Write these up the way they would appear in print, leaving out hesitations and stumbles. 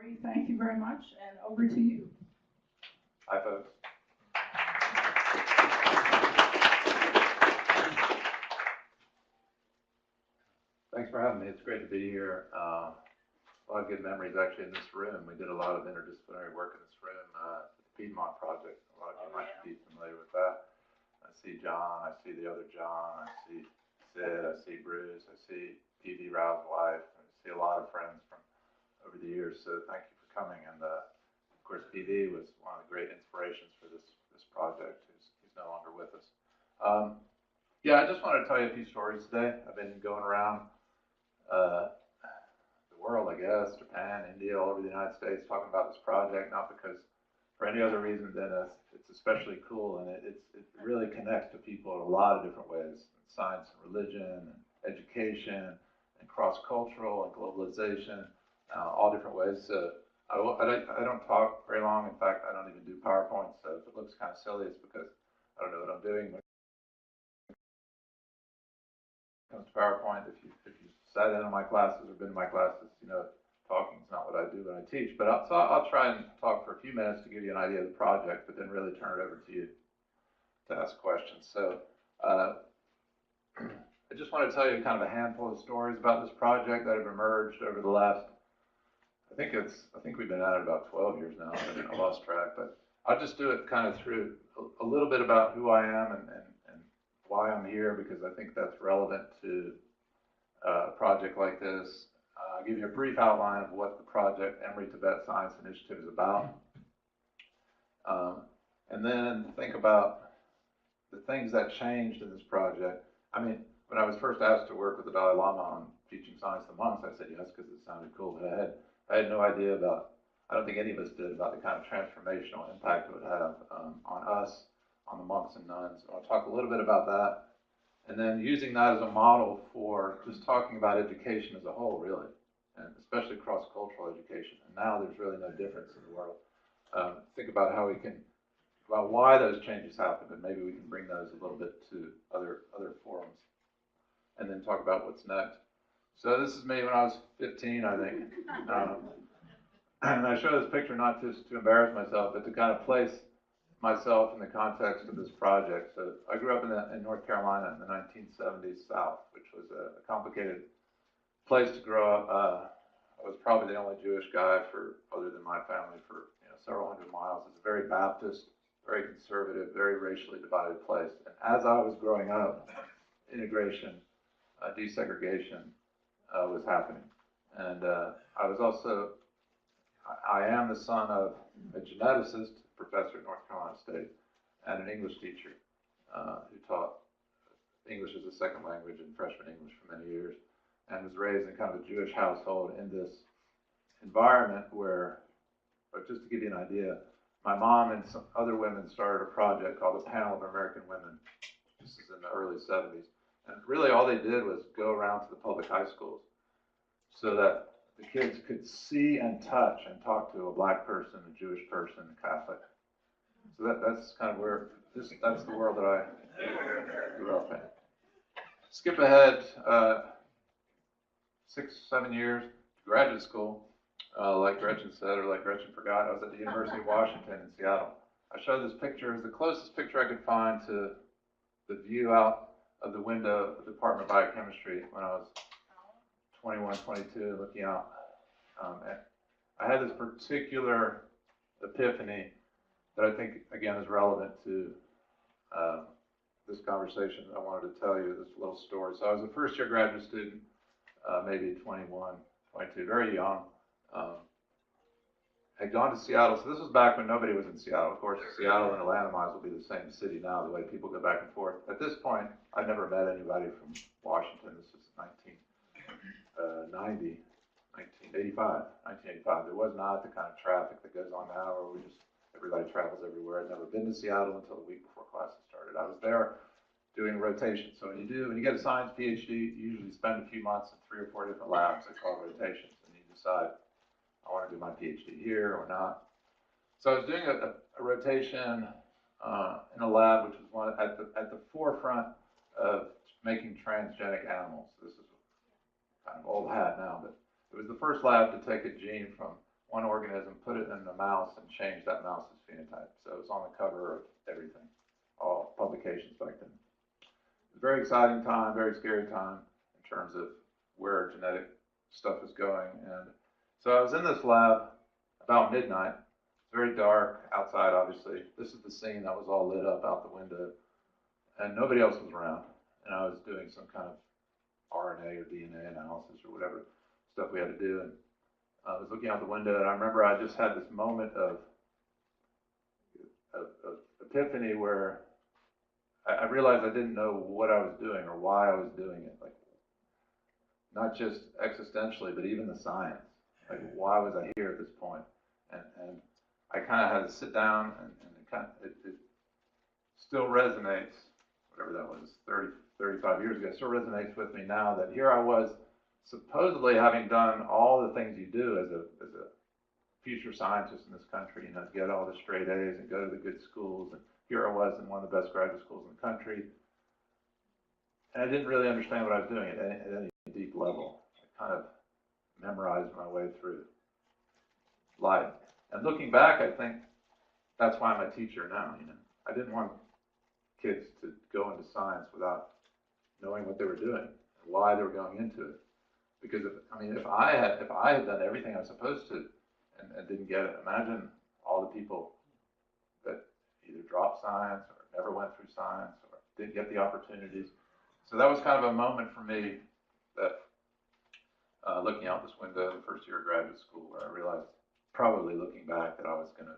Emory, thank you very much, and over to you. Hi, folks. Thanks for having me. It's great to be here. A lot of good memories actually in this room. We did a lot of interdisciplinary work in this room at the Piedmont Project. A lot of you might be familiar with that. I see John, I see the other John, I see Sid, I see Bruce, I see P.D. Rao's wife. I see a lot of friends from over the years, so thank you for coming. And of course, P.D. was one of the great inspirations for this project. He's no longer with us. Yeah, I just wanted to tell you a few stories today. I've been going around the world, I guess, Japan, India, all over the United States, talking about this project, not because for any other reason than it's especially cool, and it really connects to people in a lot of different ways: science and religion, and education, and cross-cultural, and globalization, all different ways. So I don't talk very long. In fact, I don't even do PowerPoint. So if it looks kind of silly, it's because I don't know what I'm doing. When it comes to PowerPoint, if you sat in on my classes or been in my classes, you know talking is not what I do when I teach. But I'll try and talk for a few minutes to give you an idea of the project, but then really turn it over to you to ask questions. So I just want to tell you kind of a handful of stories about this project that have emerged over the last, I think we've been at it about 12 years now. I lost track, but I'll just do it kind of through a little bit about who I am and why I'm here, because I think that's relevant to a project like this. I'll give you a brief outline of what the project Emory Tibet Science Initiative is about, and then think about the things that changed in this project. I mean, when I was first asked to work with the Dalai Lama on teaching science to monks, I said yes because it sounded cool, but I had no idea about, I don't think any of us did, about the kind of transformational impact it would have on us, on the monks and nuns. I'll talk a little bit about that, and then using that as a model for just talking about education as a whole, really, and especially cross-cultural education. And now there's really no difference in the world. Think about how we can, about why those changes happened, and maybe we can bring those a little bit to other forums, and then talk about what's next. So this is me when I was 15, I think. And I show this picture not just to embarrass myself, but to kind of place myself in the context of this project. So I grew up in North Carolina in the 1970s South, which was a complicated place to grow up. I was probably the only Jewish guy other than my family for several hundred miles. It's a very Baptist, very conservative, very racially divided place. And as I was growing up, integration, desegregation was happening. And I am the son of a geneticist, professor at North Carolina State, and an English teacher who taught English as a second language and freshman English for many years, and was raised in kind of a Jewish household in this environment where, but just to give you an idea, my mom and some other women started a project called the Panel of American Women. This is in the early 70s. And really all they did was go around to the public high schools so that the kids could see and touch and talk to a black person, a Jewish person, a Catholic. So that's kind of where, that's the world that I grew up in. Skip ahead 6-7 years to graduate school. Like Gretchen said, or like Gretchen forgot, I was at the University of Washington in Seattle. I showed this picture as the closest picture I could find to the view out of the window of the Department of Biochemistry when I was 21, 22, looking out. And I had this particular epiphany that I think, again, is relevant to this conversation that I wanted to tell you, this little story. So I was a first-year graduate student, maybe 21, 22, very young. Had gone to Seattle. So this was back when nobody was in Seattle. Of course, Seattle and Atlanta might as well be the same city now, the way people go back and forth. At this point, I'd never met anybody from Washington. This was 1985. There was not the kind of traffic that goes on now where everybody travels everywhere. I'd never been to Seattle until the week before classes started. I was there doing a rotation. So when you get a science PhD, you usually spend a few months in 3 or 4 different labs. They're called rotations, and you decide, I want to do my PhD here or not. So I was doing a rotation in a lab which was one at the forefront of making transgenic animals. This is kind of old hat now, but it was the first lab to take a gene from one organism, put it in a mouse, and change that mouse's phenotype. So it was on the cover of everything, all publications back then. It was a very exciting time, very scary time in terms of where genetic stuff was going. And so I was in this lab about midnight. It's very dark outside, obviously. This is the scene that was all lit up out the window, and nobody else was around. And I was doing some kind of RNA or DNA analysis or whatever stuff we had to do. And I was looking out the window, and I remember I just had this moment of epiphany where I realized I didn't know what I was doing or why I was doing it. Like, not just existentially, but even the science. Like, why was I here at this point? And I kind of had to sit down, and it still resonates, whatever that was, 30, 35 years ago, it still resonates with me now that here I was supposedly having done all the things you do as a future scientist in this country, get all the straight A's and go to the good schools, and here I was in one of the best graduate schools in the country, and I didn't really understand what I was doing at any deep level. I kind of memorized my way through life. And looking back, I think that's why I'm a teacher now. I didn't want kids to go into science without knowing what they were doing and why they were going into it. Because if I had done everything I was supposed to and didn't get it, imagine all the people that either dropped science or never went through science or didn't get the opportunities. So that was kind of a moment for me that looking out this window the first year of graduate school, where I realized, probably looking back, that I was going to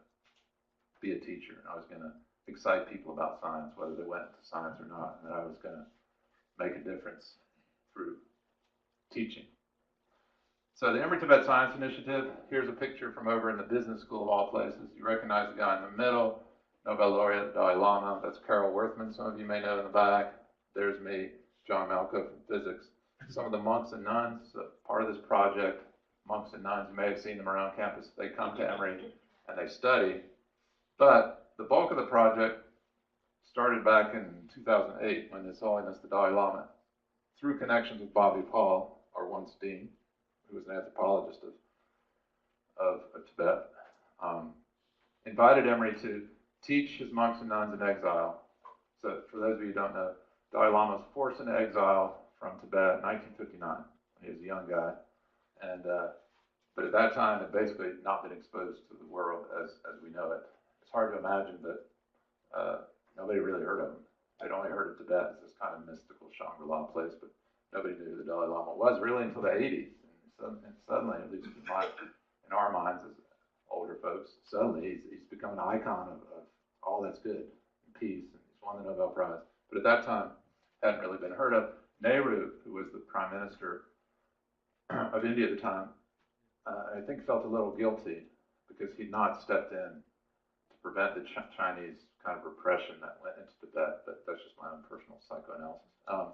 be a teacher and I was going to excite people about science, whether they went into science or not, and that I was going to make a difference through teaching. So the Emory Tibet Science Initiative, here's a picture from over in the business school of all places. You recognize the guy in the middle, Nobel laureate, Dalai Lama. That's Carol Worthman, some of you may know in the back. There's me, John Malco from physics. Some of the monks and nuns, part of this project, monks and nuns, you may have seen them around campus. They come to Emory and they study. But the bulk of the project started back in 2008 when His Holiness the Dalai Lama, through connections with Bobby Paul, our once dean, who was an anthropologist of Tibet, invited Emory to teach his monks and nuns in exile. So for those of you who don't know, Dalai Lama was forced into exile from Tibet in 1959 when he was a young guy. And but at that time, had basically not been exposed to the world as we know it. It's hard to imagine, but nobody really heard of him. They'd only heard of Tibet as this kind of mystical Shangri-La place, but nobody knew who the Dalai Lama was really until the 80s. And suddenly, at least in our minds as older folks, suddenly he's become an icon of all that's good and peace, and he's won the Nobel Prize. But at that time, hadn't really been heard of. Nehru, who was the prime minister of India at the time, I think felt a little guilty because he'd not stepped in to prevent the Chinese kind of repression that went into Tibet. But that's just my own personal psychoanalysis.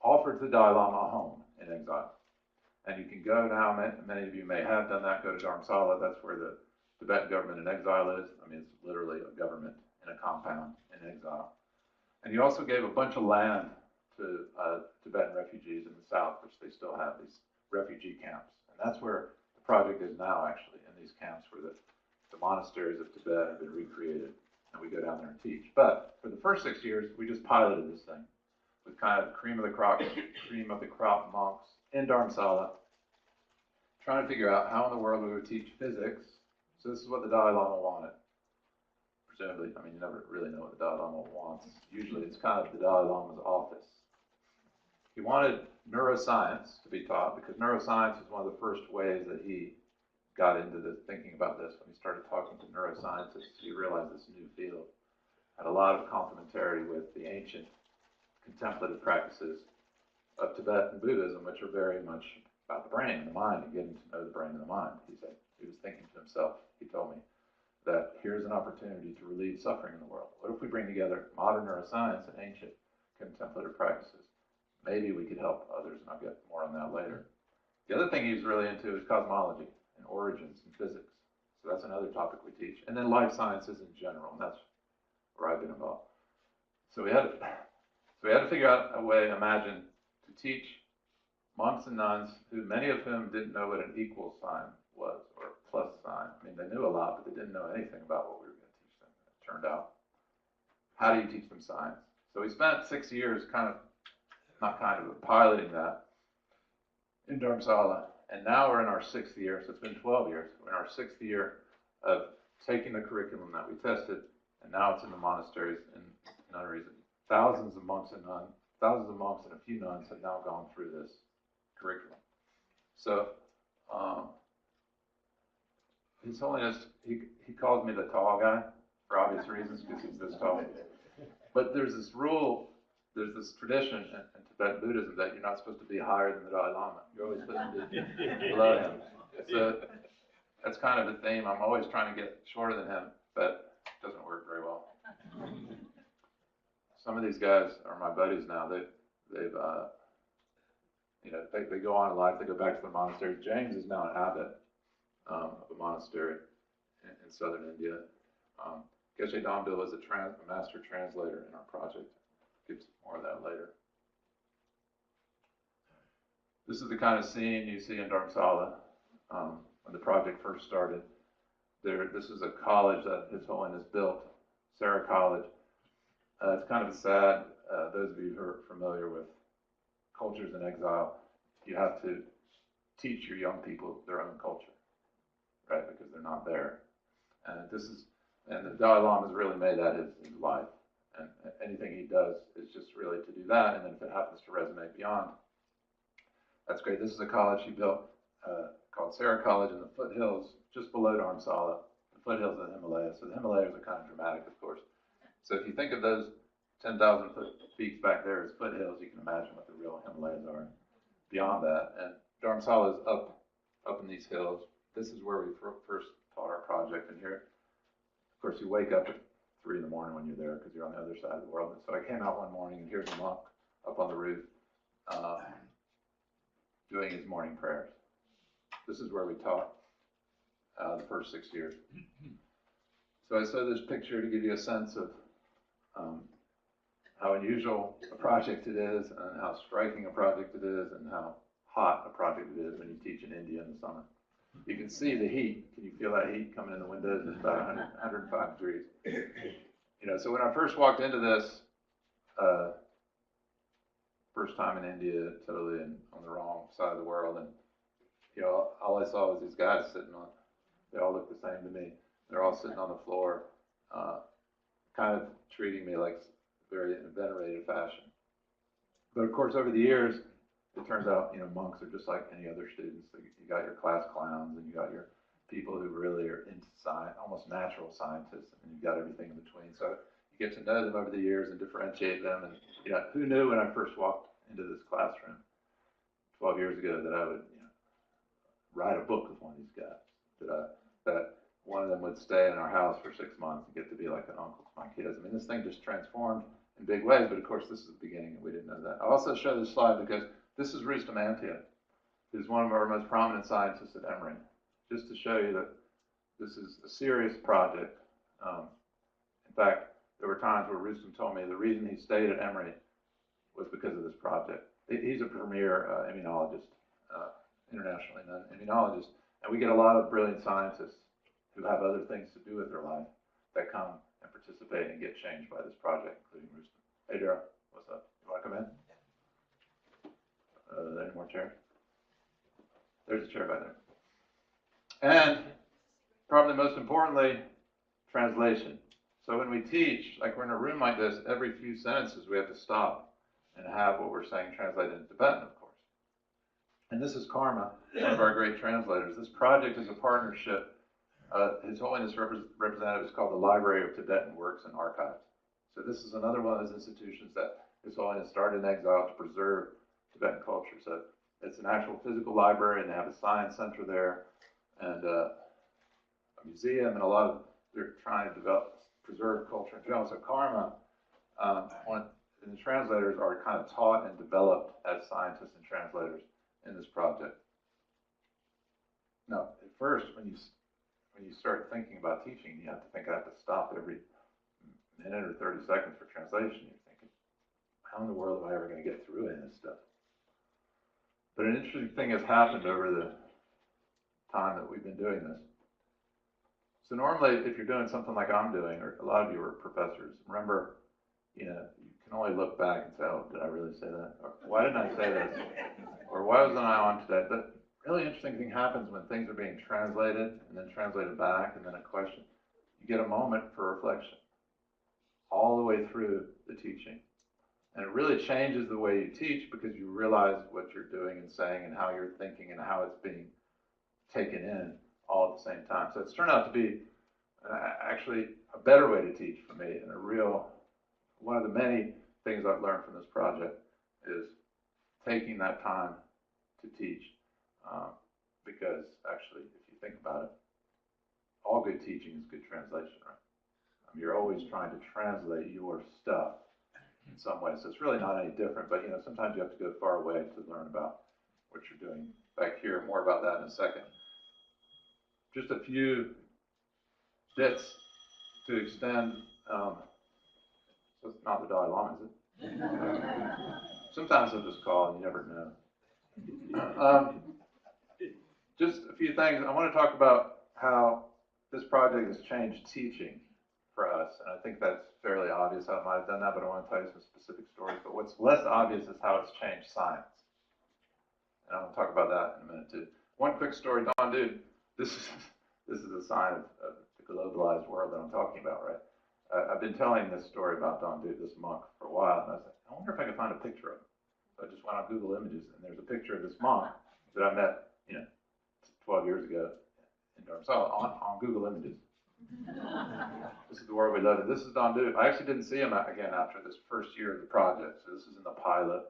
Offered the Dalai Lama a home in exile. And you can go now, many of you may have done that, go to Dharamsala. That's where the Tibetan government in exile is. I mean, it's literally a government in a compound in exile. And he also gave a bunch of land to Tibetan refugees in the south, which they still have, these refugee camps. And that's where the project is now, actually, in these camps where the monasteries of Tibet have been recreated. And we go down there and teach. But for the first 6 years, we just piloted this thing with kind of cream of the crop monks in Dharamsala, trying to figure out how in the world we would teach physics. So this is what the Dalai Lama wanted. Presumably, I mean, you never really know what the Dalai Lama wants. Usually it's kind of the Dalai Lama's office. He wanted neuroscience to be taught because neuroscience is one of the first ways that he got into thinking about this. When he started talking to neuroscientists, he realized this new field had a lot of complementarity with the ancient contemplative practices of Tibet and Buddhism, which are very much about the brain and the mind and getting to know the brain and the mind. He said, he was thinking to himself, he told me, that here's an opportunity to relieve suffering in the world. What if we bring together modern neuroscience and ancient contemplative practices? Maybe we could help others, and I'll get more on that later. The other thing he's really into is cosmology and origins and physics. So that's another topic we teach. And then life sciences in general, and that's where I've been involved. So we had to figure out a way, imagine, to teach monks and nuns, who many of whom didn't know what an equal sign was, or plus sign. I mean, they knew a lot, but they didn't know anything about what we were going to teach them. It turned out, how do you teach them science? So we spent 6 years piloting that in Dharamsala. And now we're in our 6th year, so it's been 12 years. We're in our 6th year of taking the curriculum that we tested, and now it's in the monasteries in nunneries. Thousands of monks and a few nuns have now gone through this curriculum. So, His Holiness, he calls me the tall guy for obvious reasons because he's this tall. But there's this rule, there's this tradition in Tibetan Buddhism that you're not supposed to be higher than the Dalai Lama. You're always supposed to be below him. So that's kind of a theme. I'm always trying to get shorter than him, but it doesn't work very well. Some of these guys are my buddies now. They go on in life. They go back to the monastery. James is now an abbot of a monastery in southern India. Geshe Damdil was a master translator in our project. Give more of that later. This is the kind of scene you see in Dharamsala when the project first started. This is a college that His Holiness built, Sarah College. It's kind of sad. Those of you who are familiar with cultures in exile, you have to teach your young people their own culture, right? Because they're not there. And the Dalai Lama has really made that his life. And anything he does is just really to do that. And then if it happens to resonate beyond, that's great. This is a college he built called Sarah College in the foothills, just below Dharamsala, the foothills of the Himalayas. So the Himalayas are kind of dramatic, of course. So if you think of those 10,000 foot peaks back there as foothills, you can imagine what the real Himalayas are beyond that. And Dharamsala is up in these hills. This is where we first taught our project. And here, of course, you wake up at 3 in the morning when you're there because you're on the other side of the world. And so I came out one morning and here's a monk up on the roof doing his morning prayers. This is where we taught the first 6 years. So I saw this picture to give you a sense of how unusual a project it is and how striking a project it is and how hot a project it is when you teach in India in the summer. You can see the heat. Can you feel that heat coming in the windows? It's about 105 degrees. So when I first walked into this, first time in India, totally on the wrong side of the world, and all I saw was these guys sitting on. They all look the same to me. They're all sitting on the floor, kind of treating me like very in a venerated fashion. But of course, over the years, it turns out, monks are just like any other students. You got your class clowns, and you got your people who really are into science, almost natural scientists, and you've got everything in between. So you get to know them over the years and differentiate them. And who knew when I first walked into this classroom 12 years ago that I would write a book with one of these guys, that one of them would stay in our house for 6 months and get to be like an uncle to my kids. I mean, this thing just transformed in big ways, but of course this is the beginning and we didn't know that. I also show this slide because this is Rustam Antia, who's one of our most prominent scientists at Emory, just to show you that this is a serious project. In fact, there were times where Rustam told me the reason he stayed at Emory was because of this project. He's a premier immunologist, internationally known immunologist, and we get a lot of brilliant scientists who have other things to do with their life that come and participate and get changed by this project, including Rustam. Hey, Daryl, what's up? You want to come in? Are there any more chairs? There's a chair back there. And probably most importantly, translation. So when we teach, like we're in a room like this, every few sentences we have to stop and have what we're saying translated into Tibetan, of course. And this is Karma, one of our great translators. This project is a partnership. His Holiness representative is called the Library of Tibetan Works and Archives. So this is another one of those institutions that His Holiness started in exile to preserve Tibetan culture. So it's an actual physical library, and they have a science center there, and a museum, and they're trying to preserve culture in general. So Karma, and the translators are kind of taught and developed as scientists and translators in this project. Now, at first, when you start thinking about teaching, you have to think I have to stop every minute or 30 seconds for translation. You're thinking, how in the world am I ever going to get through any of this stuff? But an interesting thing has happened over the time that we've been doing this. So normally, if you're doing something like I'm doing, or a lot of you are professors, remember, you can only look back and say, oh, did I really say that? Or why didn't I say this? Or why wasn't I on today? But really interesting thing happens when things are being translated and then translated back and then a question. You get a moment for reflection all the way through the teaching. And it really changes the way you teach because you realize what you're doing and saying and how you're thinking and how it's being taken in all at the same time. So it's turned out to be actually a better way to teach for me, and one of the many things I've learned from this project is taking that time to teach, because actually, if you think about it, all good teaching is good translation, right? I mean, you're always trying to translate your stuff in some way, so it's really not any different, but sometimes you have to go far away to learn about what you're doing back here. More about that in a second. Just a few bits to extend. So it's not the Dalai Lama, is it? Sometimes they'll just call and you never know. Just a few things. I want to talk about how this project has changed teaching for us, and I think that's fairly obvious how it might have done that, but I want to tell you some specific stories. But what's less obvious is how it's changed science. And I'm going to talk about that in a minute too. One quick story, Don, dude, this is a sign of the globalized world that I'm talking about, right? I've been telling this story about Don Dude, this monk, for a while, and I was like, I wonder if I can find a picture of him. So I just went on Google Images, and there's a picture of this monk that I met, 12 years ago in Dharamsala on Google Images. This is the world we live in. This is Don Dude. I actually didn't see him again after this first year of the project. So this is in the pilot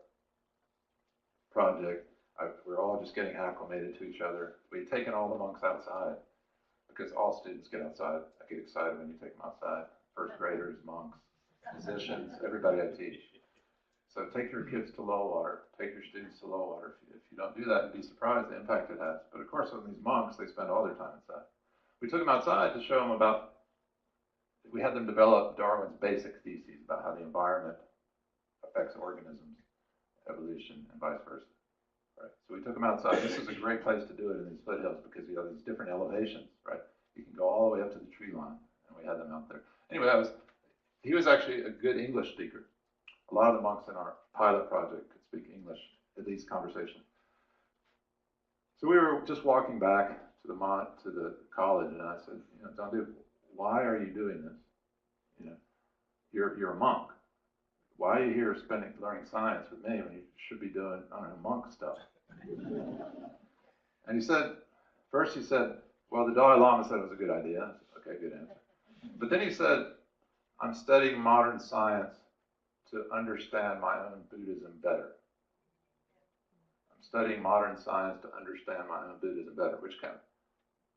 project. We're all just getting acclimated to each other. We'd taken all the monks outside because all students get outside. I get excited when you take them outside. First graders, monks, musicians, everybody I teach. So take your kids to low water. Take your students to low water. If you don't do that, you'd be surprised the impact it has. But of course, with these monks, they spend all their time inside. We took them outside to show them we had them develop Darwin's basic theses about how the environment affects organisms, evolution, and vice versa. Right? So we took them outside. This is a great place to do it in these foothills because you have these different elevations, right? You can go all the way up to the tree line, and we had them out there. Anyway, he was actually a good English speaker. A lot of the monks in our pilot project could speak English, at least conversation. So we were just walking back to the college, and I said, Don Dude, why are you doing this? You're a monk. Why are you here learning science with me when you should be doing, monk stuff? And he said, well, the Dalai Lama said it was a good idea. I said, okay, good answer. But then he said, I'm studying modern science to understand my own Buddhism better. I'm studying modern science to understand my own Buddhism better, which kind of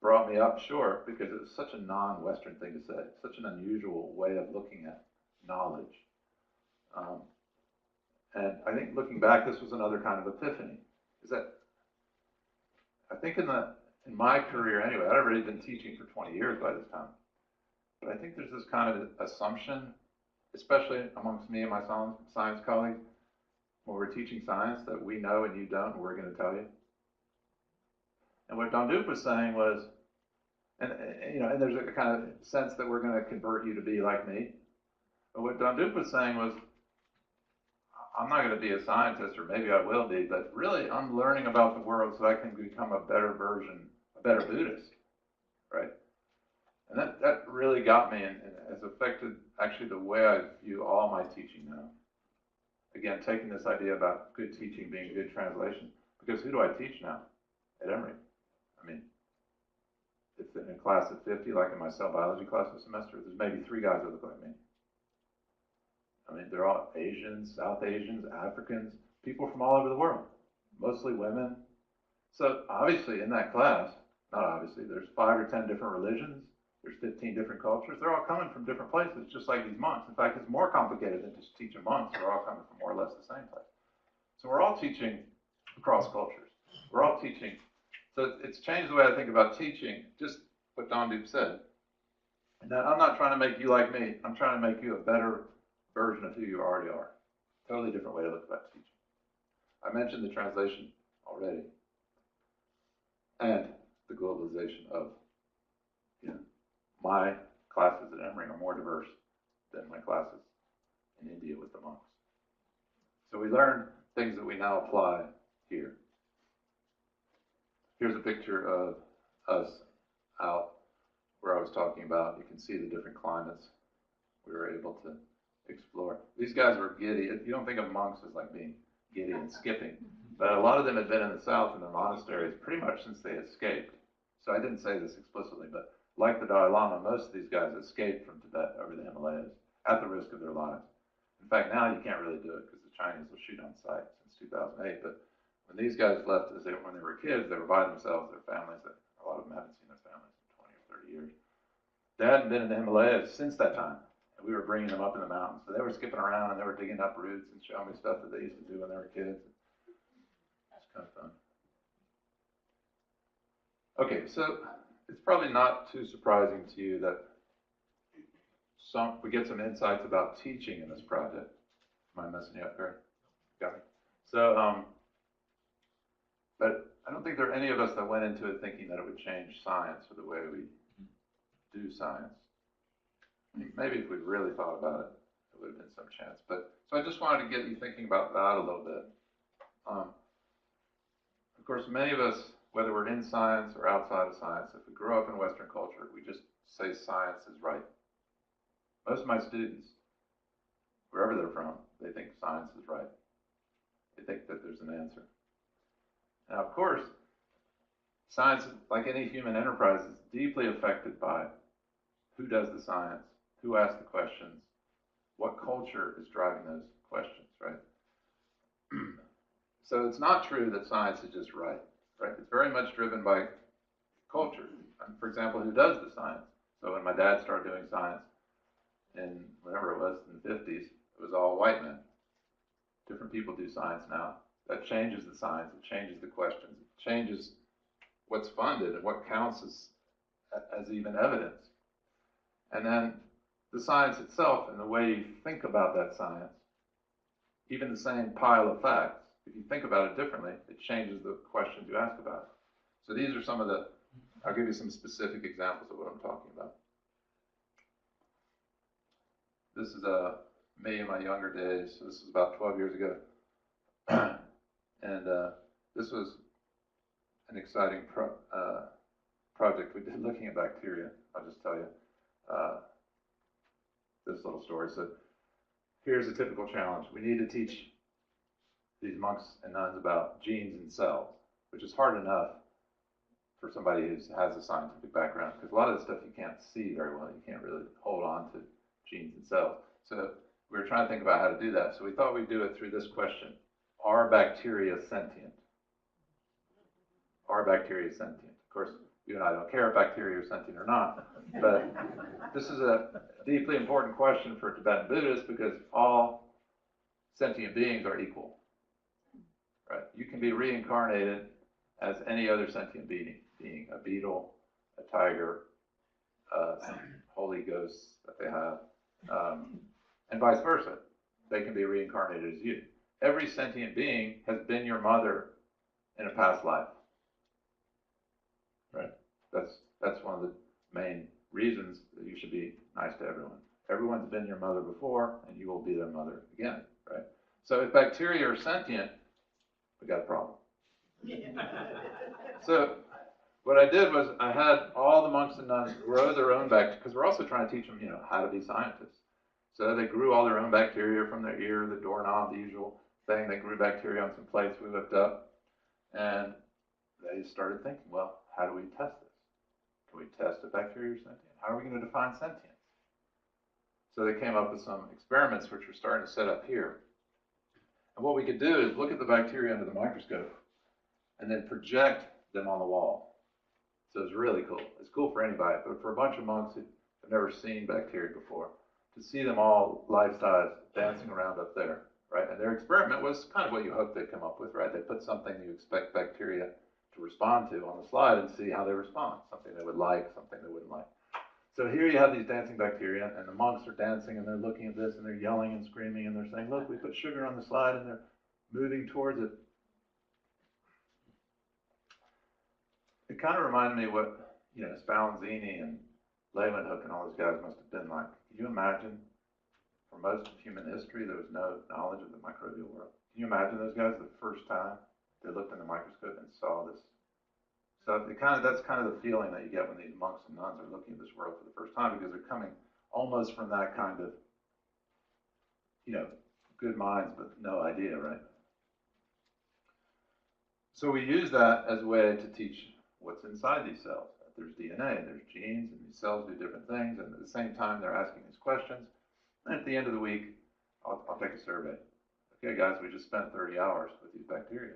brought me up short because it was such a non-Western thing to say, such an unusual way of looking at knowledge. And I think looking back, this was another kind of epiphany. Is that I think in my career anyway, I'd already been teaching for 20 years by this time. But I think there's this kind of assumption, especially amongst me and my science colleagues, when we're teaching science, that we know and you don't, and we're going to tell you. And what Don Duke was saying was, and there's a kind of sense that we're going to convert you to be like me. But what Don Duke was saying was, I'm not going to be a scientist, or maybe I will be, but really I'm learning about the world so I can become a better Buddhist, right? And that really got me and has affected actually the way I view all my teaching now. Again, taking this idea about good teaching being good translation, because who do I teach now at Emory? I mean, it's in a class of 50, like in my cell biology class this semester, there's maybe 3 guys that look like me. I mean, they're all Asians, South Asians, Africans, people from all over the world, mostly women. So obviously in that class, not obviously, there's 5 or 10 different religions, there's 15 different cultures. They're all coming from different places, just like these monks. In fact, it's more complicated than just teaching monks. They're all coming from more or less the same place. So we're all teaching across cultures. We're all teaching. So it's changed the way I think about teaching, just what Don Duke said. Now, I'm not trying to make you like me. I'm trying to make you a better version of who you already are. Totally different way to look at teaching. I mentioned the translation already. And the globalization of my classes at Emory are more diverse than my classes in India with the monks. So we learned things that we now apply here. Here's a picture of us out where I was talking about. You can see the different climates we were able to explore. These guys were giddy. You don't think of monks as like being giddy and skipping, but a lot of them had been in the south in their monasteries pretty much since they escaped. So I didn't say this explicitly, but like the Dalai Lama, most of these guys escaped from Tibet over the Himalayas at the risk of their lives. In fact, now you can't really do it because the Chinese will shoot on sight since 2008. But when these guys left, when they were kids, they were by themselves, their families. A lot of them haven't seen their families in 20 or 30 years. They hadn't been in the Himalayas since that time. And we were bringing them up in the mountains. So they were skipping around and they were digging up roots and showing me stuff that they used to do when they were kids. It's kind of fun. Okay, so it's probably not too surprising to you that we get some insights about teaching in this project. Am I messing you up, Greg? Got me. So, but I don't think there are any of us that went into it thinking that it would change science or the way we do science. Maybe if we really thought about it, there would have been some chance. But so I just wanted to get you thinking about that a little bit. Of course, many of us, whether we're in science or outside of science, if we grow up in Western culture, we just say science is right. Most of my students, wherever they're from, they think science is right. They think that there's an answer. Now, of course, science, like any human enterprise, is deeply affected by who does the science, who asks the questions, what culture is driving those questions, right? So it's not true that science is just right? It's very much driven by culture. For example, who does the science? So when my dad started doing science in whatever it was in the 50s, it was all white men. Different people do science now. That changes the science, it changes the questions, it changes what's funded and what counts as even evidence. And then the science itself and the way you think about that science, even the same pile of facts, if you think about it differently, it changes the questions you ask about it. So these are some of the, I'll give you some specific examples of what I'm talking about. This is me in my younger days. So this is about 12 years ago. And this was an exciting project we did looking at bacteria. I'll just tell you this little story. So here's a typical challenge. We need to teach these monks and nuns about genes and cells, which is hard enough for somebody who has a scientific background, because a lot of the stuff you can't see very well. You can't really hold on to genes and cells. So we were trying to think about how to do that. So we thought we'd do it through this question. Are bacteria sentient? Are bacteria sentient? Of course, you and I don't care if bacteria are sentient or not, but this is a deeply important question for Tibetan Buddhists because all sentient beings are equal. Right? You can be reincarnated as any other sentient being, a beetle, a tiger, holy ghosts that they have, and vice versa. They can be reincarnated as you. Every sentient being has been your mother in a past life. Right? That's one of the main reasons that you should be nice to everyone. Everyone's been your mother before, and you will be their mother again. Right? So if bacteria are sentient, we got a problem. So what I did was I had all the monks and nuns grow their own bacteria, because we're also trying to teach them, how to be scientists. So they grew all their own bacteria from their ear, the doorknob, the usual thing. They grew bacteria on some plates we whipped up. And they started thinking, well, how do we test this? Can we test if bacteria are sentient? How are we going to define sentience? So they came up with some experiments which we're starting to set up here. And what we could do is look at the bacteria under the microscope and then project them on the wall. So it's really cool. It's cool for anybody, but for a bunch of monks who have never seen bacteria before, to see them all life-size dancing around up there, right? And their experiment was kind of what you hope they'd come up with, right? They put something you expect bacteria to respond to on the slide and see how they respond. Something they would like, something they wouldn't like. So here you have these dancing bacteria, and the monks are dancing, and they're looking at this, and they're yelling and screaming, and they're saying, look, we put sugar on the slide, and they're moving towards it. It kind of reminded me what, Spallanzini and Leeuwenhoek and all those guys must have been like, can you imagine, for most of human history, there was no knowledge of the microbial world. Can you imagine those guys the first time they looked in the microscope and saw this? So that's kind of the feeling that you get when these monks and nuns are looking at this world for the first time, because they're coming almost from that kind of, good minds but no idea, right? So we use that as a way to teach what's inside these cells. There's DNA, there's genes, and these cells do different things, and at the same time they're asking these questions. And at the end of the week, I'll take a survey. Okay, guys, we just spent 30 hours with these bacteria.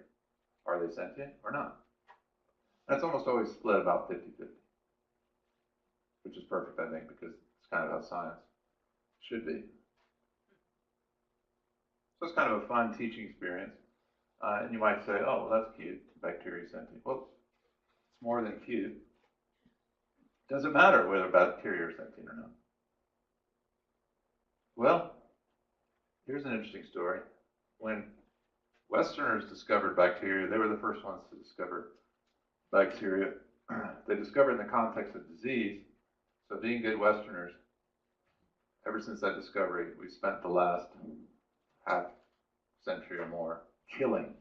Are they sentient or not? That's almost always split about 50-50, which is perfect, I think, because it's kind of how science should be. So it's kind of a fun teaching experience. And you might say, oh, well, that's cute. Bacteria is sentient. Well, it's more than cute. Does it matter whether bacteria are sentient or not? Well, here's an interesting story. When Westerners discovered bacteria, they were the first ones to discover bacteria. They discovered in the context of disease. So being good Westerners, ever since that discovery, we've spent the last half century or more killing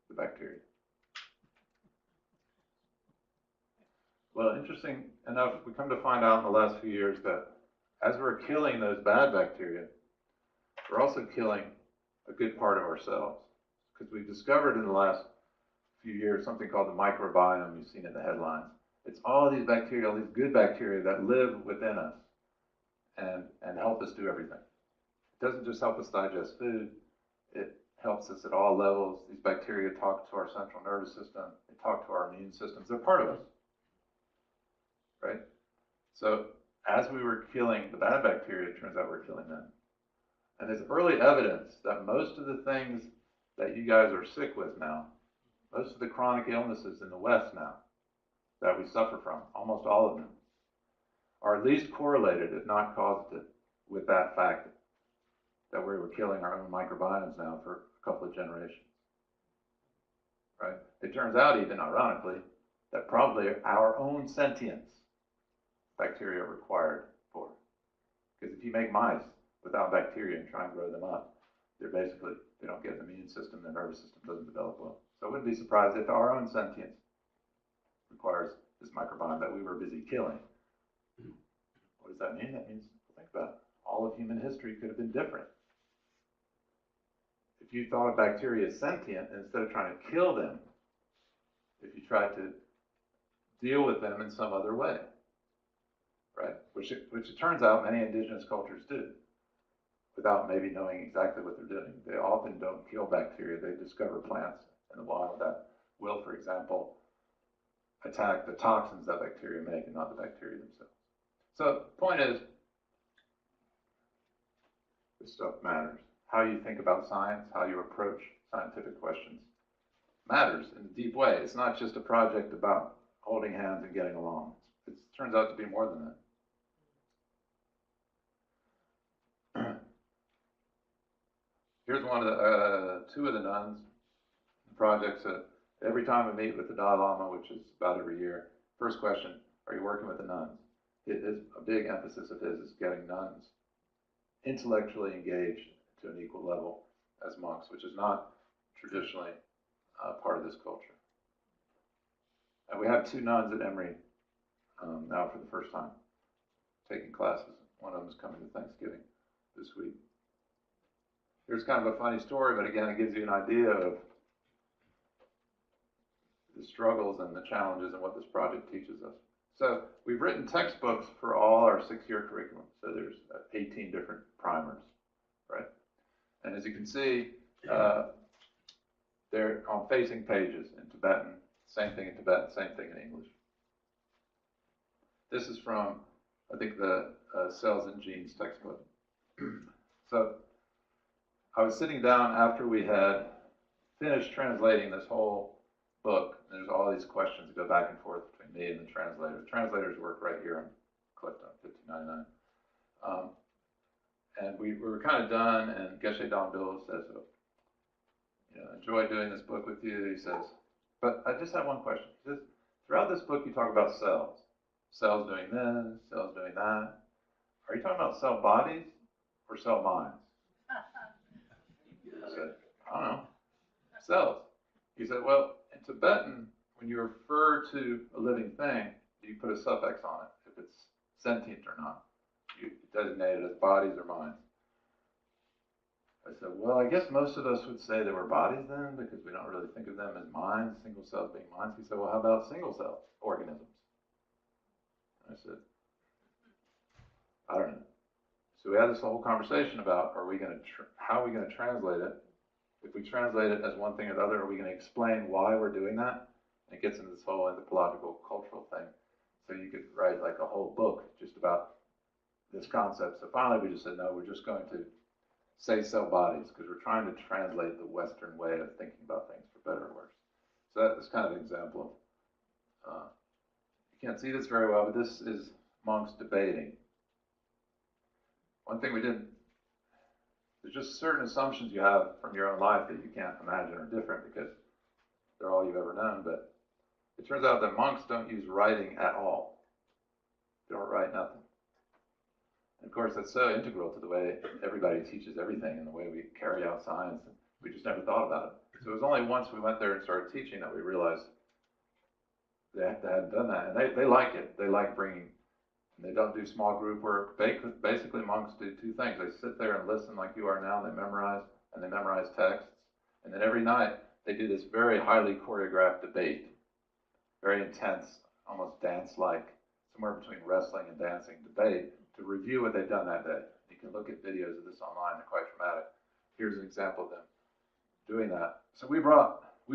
the bacteria. Well, interesting enough, we come to find out in the last few years that as we're killing those bad bacteria, we're also killing a good part of ourselves. Because we've discovered in the last few years something called the microbiome. You've seen it in the headlines. It's all these bacteria, all these good bacteria that live within us and help us do everything. It doesn't just help us digest food, it helps us at all levels. These bacteria talk to our central nervous system, they talk to our immune systems, they're part of us, right? So as we were killing the bad bacteria, it turns out we're killing them. And there's early evidence that most of the things that you guys are sick with now, most of the chronic illnesses in the West now that we suffer from, almost all of them, are at least correlated, if not causative, with that fact that we were killing our own microbiomes now for a couple of generations, right? It turns out, even ironically, that probably our own sentience bacteria are required for. Because if you make mice without bacteria and try and grow them up, they don't get an immune system, their nervous system doesn't develop well. So I wouldn't be surprised if our own sentience requires this microbiome that we were busy killing. What does that mean? That means, think about it, all of human history could have been different. If you thought of bacteria as sentient, and instead of trying to kill them, if you tried to deal with them in some other way, right? Which it turns out many indigenous cultures do, without maybe knowing exactly what they're doing. They often don't kill bacteria. They discover plants in the wild that will, for example, attack the toxins that bacteria make and not the bacteria themselves. So the point is, this stuff matters. How you think about science, how you approach scientific questions matters in a deep way. It's not just a project about holding hands and getting along. It turns out to be more than that. Here's one of the two of the nuns projects that every time I meet with the Dalai Lama, which is about every year, first question, are you working with the nuns? A big emphasis of his is getting nuns intellectually engaged to an equal level as monks, which is not traditionally part of this culture. And we have two nuns at Emory now for the first time taking classes. One of them is coming to Thanksgiving this week. Here's kind of a funny story, but again, it gives you an idea of the struggles and the challenges and what this project teaches us. So we've written textbooks for all our 6-year curriculum. So there's 18 different primers, right? And as you can see, they're on facing pages in Tibetan, same thing in Tibetan, same thing in English. This is from, I think, the Cells and Genes textbook. So I was sitting down after we had finished translating this whole book. There's all these questions that go back and forth between me and the translator. The translators work right here on Clifton, 1599. And we were kind of done, and Geshe Dambil says, enjoy doing this book with you. He says, but I just have one question. He says, throughout this book you talk about cells. cells doing this, cells doing that. Are you talking about cell bodies or cell minds? I said, I don't know. Cells. He said, well, in Tibetan, when you refer to a living thing, you put a suffix on it, if it's sentient or not. You designate it as bodies or minds. I said, well, I guess most of us would say they were bodies then, because we don't really think of them as minds, single cells being minds. He said, well, how about single cell organisms? I said, I don't know. So we had this whole conversation about, how are we going to translate it? If we translate it as one thing or the other, are we going to explain why we're doing that? And it gets into this whole anthropological, cultural thing. So you could write like a whole book just about this concept. So finally we just said, no, we're just going to say cell bodies, because we're trying to translate the Western way of thinking about things, for better or worse. So that's kind of an example of, you can't see this very well, but this is monks debating. One thing we didn't, there's just certain assumptions you have from your own life that you can't imagine are different because they're all you've ever known, but it turns out that monks don't use writing at all. They don't write nothing. And of course, that's so integral to the way everybody teaches everything and the way we carry out science. And we just never thought about it. So it was only once we went there and started teaching that we realized they hadn't done that. And they like it. They like bringing, and they don't do small group work. Basically, monks do two things. They sit there and listen like you are now, and they memorize texts. And then every night, they do this very highly choreographed debate, very intense, almost dance-like, somewhere between wrestling and dancing debate, to review what they've done that day. You can look at videos of this online, they're quite dramatic. Here's an example of them doing that. So we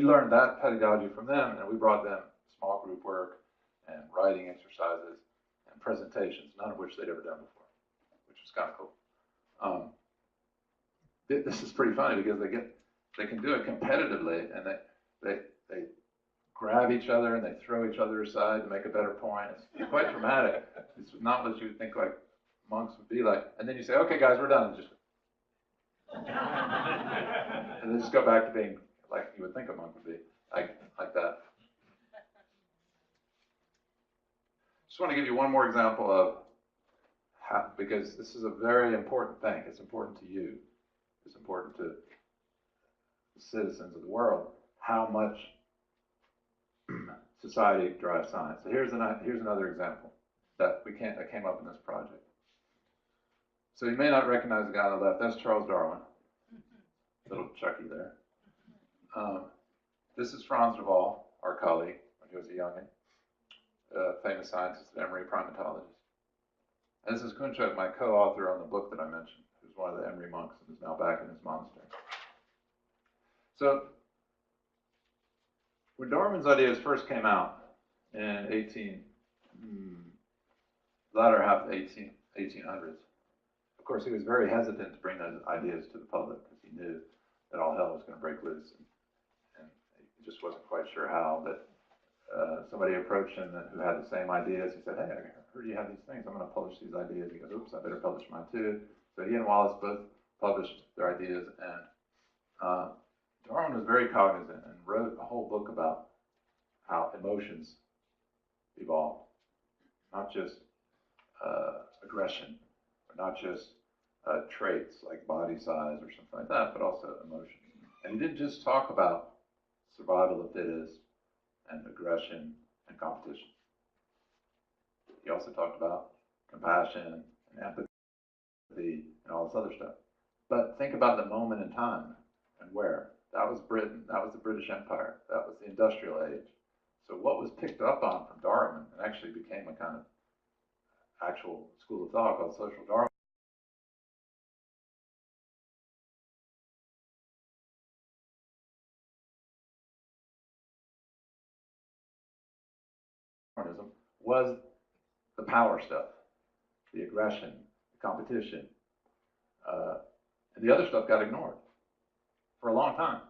learned that pedagogy from them, and we brought them small group work and writing exercises and presentations, none of which they'd ever done before, which was kind of cool. This is pretty funny because they can do it competitively, and they grab each other and they throw each other aside to make a better point. It's quite dramatic. It's not what you would think like monks would be like. And then you say, okay guys, we're done. And then just go back to being like you would think a monk would be, like that. Just want to give you one more example of how, because this is a very important thing. It's important to you. It's important to the citizens of the world, how much society drives science. So here's another example that came up in this project. So you may not recognize the guy on the left. That's Charles Darwin. Little Chucky there. This is Franz de Waal, our colleague, when he was a youngin', famous scientist at Emory, primatologist. And this is Kunchuk, my co-author on the book that I mentioned, who's one of the Emory monks and is now back in his monastery. So when Darwin's ideas first came out in latter half of the 1800s, of course, he was very hesitant to bring those ideas to the public because he knew that all hell was going to break loose, and he just wasn't quite sure how. But somebody approached him who had the same ideas. He said, hey, I heard you have these things. I'm going to publish these ideas. He goes, oops, I better publish mine too. So he and Wallace both published their ideas, and Darwin was very cognizant and wrote a whole book about how emotions evolve, not just aggression, or not just traits like body size or something like that, but also emotion. And he didn't just talk about survival of fittest and aggression and competition. He also talked about compassion and empathy and all this other stuff. But think about the moment in time and where. That was Britain. That was the British Empire. That was the Industrial Age. So what was picked up on from Darwin and actually became a kind of actual school of thought called social Darwinism was the power stuff, the aggression, the competition, and the other stuff got ignored for a long time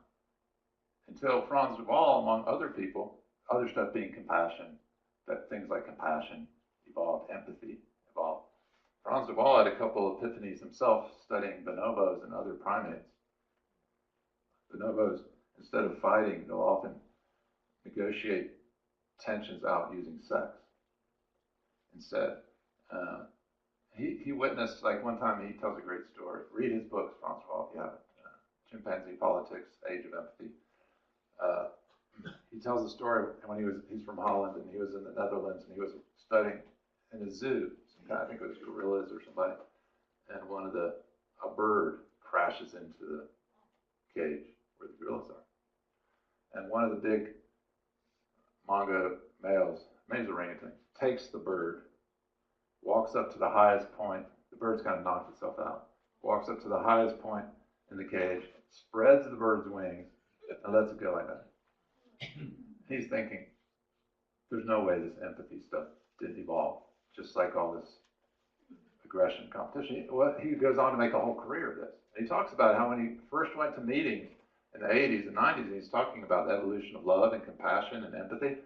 until Franz de Waal, among other people, other stuff being compassion, that things like compassion evolved, empathy evolved. Franz de Waal had a couple of epiphanies himself studying bonobos and other primates. Bonobos, instead of fighting, they'll often negotiate tensions out using sex. instead. He witnessed, like one time he tells a great story. Read his books, Francois, if you haven't. Chimpanzee Politics, Age of Empathy. He tells a story when he's from Holland and he was in the Netherlands and he was studying in a zoo. I think it was gorillas or somebody. And a bird crashes into the cage where the gorillas are. And one of the big manga males, maybe it's orangutan, takes the bird, walks up to the highest point. The bird's kind of knocked itself out. Walks up to the highest point in the cage, spreads the bird's wings, and lets it go like that. He's thinking, there's no way this empathy stuff didn't evolve, just like all this aggression competition. He goes on to make a whole career of this. And he talks about how when he first went to meetings in the 80s and 90s, and he's talking about the evolution of love and compassion and empathy,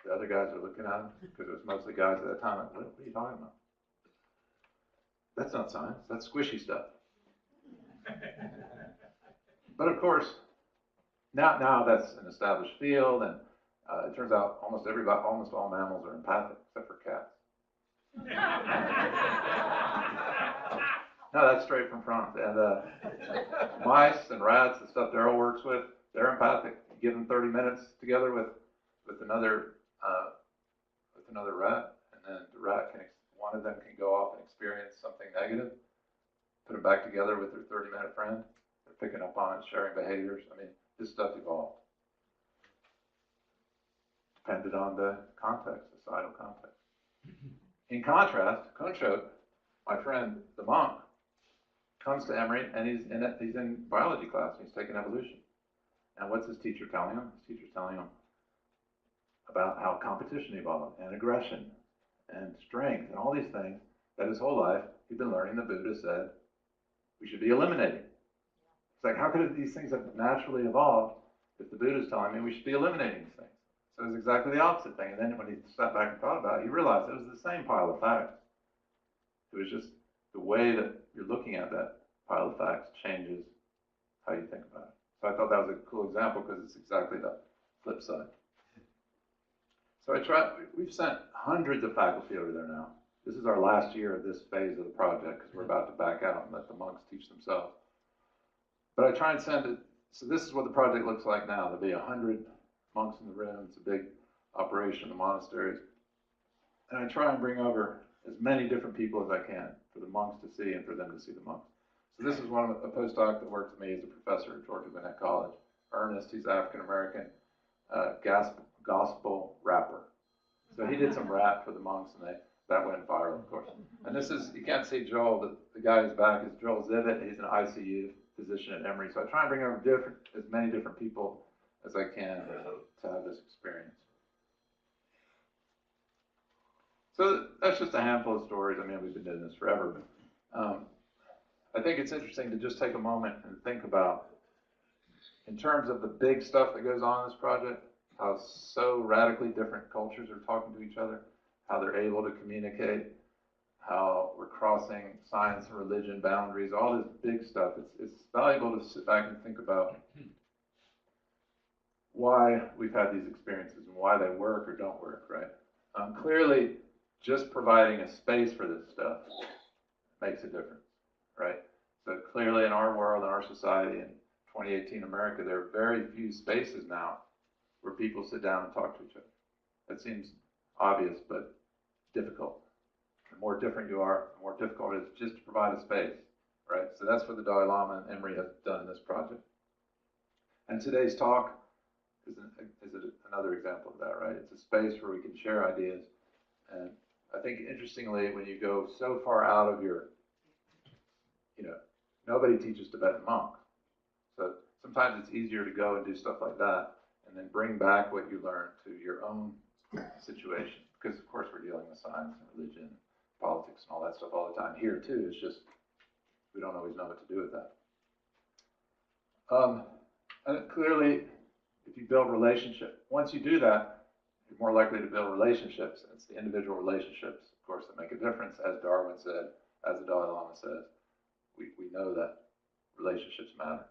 the other guys are looking at him, because it was mostly guys at that time, like, what are you talking about? That's not science, that's squishy stuff. But of course, now that's an established field, and it turns out almost all mammals are empathic, except for cats. No, that's straight from France. And mice and rats, the stuff Daryl works with, they're empathic. You give them 30 minutes together with another rat, and then the rat one of them can go off and experience something negative, put them back together with their 30-minute friend. They're picking up on it, sharing behaviors. I mean, this stuff evolved. Depended on the context, societal context. In contrast, Kunshot, my friend, the monk, comes to Emory and he's in biology class and he's taking evolution. And what's his teacher telling him? His teacher's telling him about how competition evolved and aggression and strength and all these things that his whole life he'd been learning the Buddha said we should be eliminating. It's like, how could these things have naturally evolved if the Buddha's telling me we should be eliminating these things? So it was exactly the opposite thing. And then when he sat back and thought about it, he realized it was the same pile of facts. It was just the way that you're looking at that pile of facts changes how you think about it. So I thought that was a cool example because it's exactly the flip side. So we've sent hundreds of faculty over there now. This is our last year of this phase of the project because we're about to back out and let the monks teach themselves. But I try and send it, so this is what the project looks like now. There'll be 100 monks in the room. It's a big operation in the monasteries. And I try and bring over as many different people as I can for the monks to see and for them to see the monks. So this is a postdoc that worked with me as a professor at Georgia Gwinnett College. Ernest, he's African-American, gospel rapper. So he did some rap for the monks and that went viral, of course. And this is, you can't see Joel, but the guy who's back is Joel Zivit. He's an ICU physician at Emory. So I try and bring over as many different people as I can to have this experience. So that's just a handful of stories. I mean, we've been doing this forever. But, I think it's interesting to just take a moment and think about, in terms of the big stuff that goes on in this project, how so radically different cultures are talking to each other, how they're able to communicate, how we're crossing science and religion boundaries, all this big stuff. It's valuable to sit back and think about why we've had these experiences and why they work or don't work, right? Clearly, just providing a space for this stuff makes a difference, right? So clearly in our world, in our society, in 2018 America, there are very few spaces now where people sit down and talk to each other. That seems obvious, but difficult. The more different you are, the more difficult it is just to provide a space, right? So that's what the Dalai Lama and Emory have done in this project. And today's talk is another example of that, right? It's a space where we can share ideas. And I think interestingly, when you go so far out of your, nobody teaches Tibetan monk. So sometimes it's easier to go and do stuff like that and then bring back what you learned to your own situation. Because of course we're dealing with science and religion, politics and all that stuff all the time. Here too, it's just, we don't always know what to do with that. And clearly, if you build relationship, once you do that, you're more likely to build relationships. And it's the individual relationships, of course, that make a difference, as Darwin said, as the Dalai Lama says. We know that relationships matter.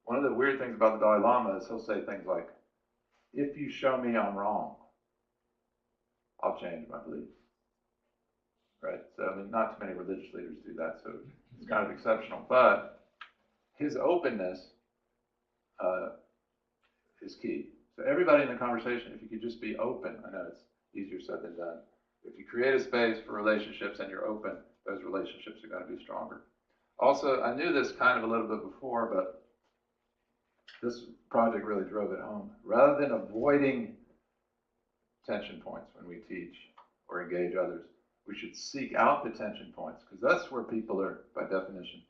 One of the weird things about the Dalai Lama is he'll say things like, if you show me I'm wrong, I'll change my beliefs. Right? So, I mean, not too many religious leaders do that, so it's kind of exceptional. But his openness is key. So everybody in the conversation, if you could just be open, I know it's easier said than done. If you create a space for relationships and you're open, those relationships are going to be stronger. Also, I knew this kind of a little bit before, but this project really drove it home. Rather than avoiding tension points when we teach or engage others, we should seek out the tension points, because that's where people are, by definition,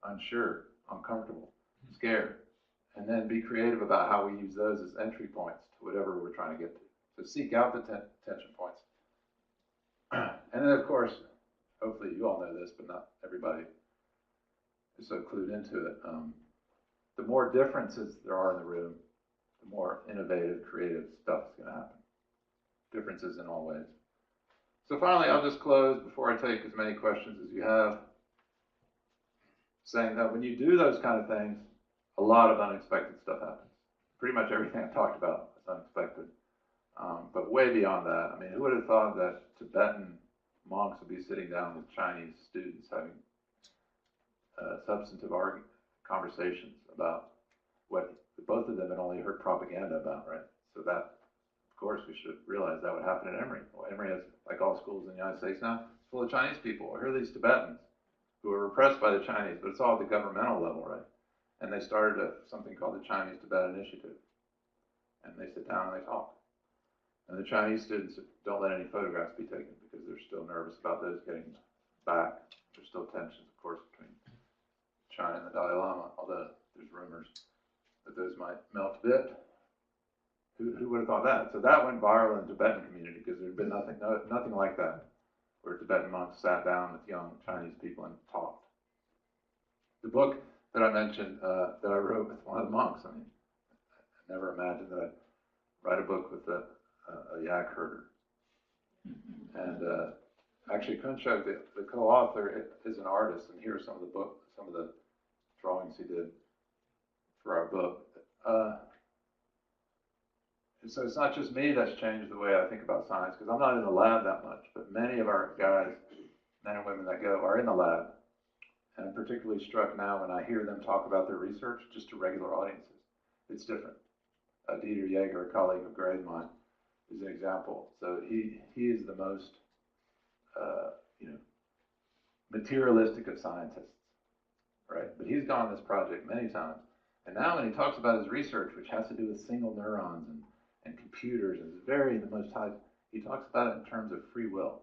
unsure, uncomfortable, scared, and then be creative about how we use those as entry points to whatever we're trying to get to. So seek out the tension points. And then, of course, hopefully you all know this, but not everybody is so clued into it. The more differences there are in the room, the more innovative, creative stuff is going to happen. Differences in all ways. So finally, I'll just close before I take as many questions as you have, saying that when you do those kind of things, a lot of unexpected stuff happens. Pretty much everything I've talked about is unexpected. But way beyond that, I mean, who would have thought that Tibetan monks would be sitting down with Chinese students having substantive conversations about what both of them had only heard propaganda about, right? So that, of course, we should realize that would happen at Emory. Well, Emory is, like all schools in the United States now, it's full of Chinese people. Here are these Tibetans who are repressed by the Chinese, but it's all at the governmental level, right? And they started something called the Chinese Tibet Initiative. And they sit down and they talk. And the Chinese students don't let any photographs be taken because they're still nervous about those getting back. There's still tensions, of course, between China and the Dalai Lama, although there's rumors that those might melt a bit. Who would have thought that? So that went viral in the Tibetan community because there had been nothing like that, where Tibetan monks sat down with young Chinese people and talked. The book that I mentioned that I wrote with one of the monks, I mean, I never imagined that I'd write a book with a yak herder. And actually, Kunchuk, the co-author, is an artist, and here are some of the drawings he did for our book. So it's not just me that's changed the way I think about science, because I'm not in the lab that much, but many of our guys, men and women that go, are in the lab. And I'm particularly struck now when I hear them talk about their research just to regular audiences. It's different. Dieter Jaeger, a colleague of grade mine, is an example. So he is the most materialistic of scientists, right? But he's gone on this project many times. And now when he talks about his research, which has to do with single neurons and computers, and is the most high, he talks about it in terms of free will.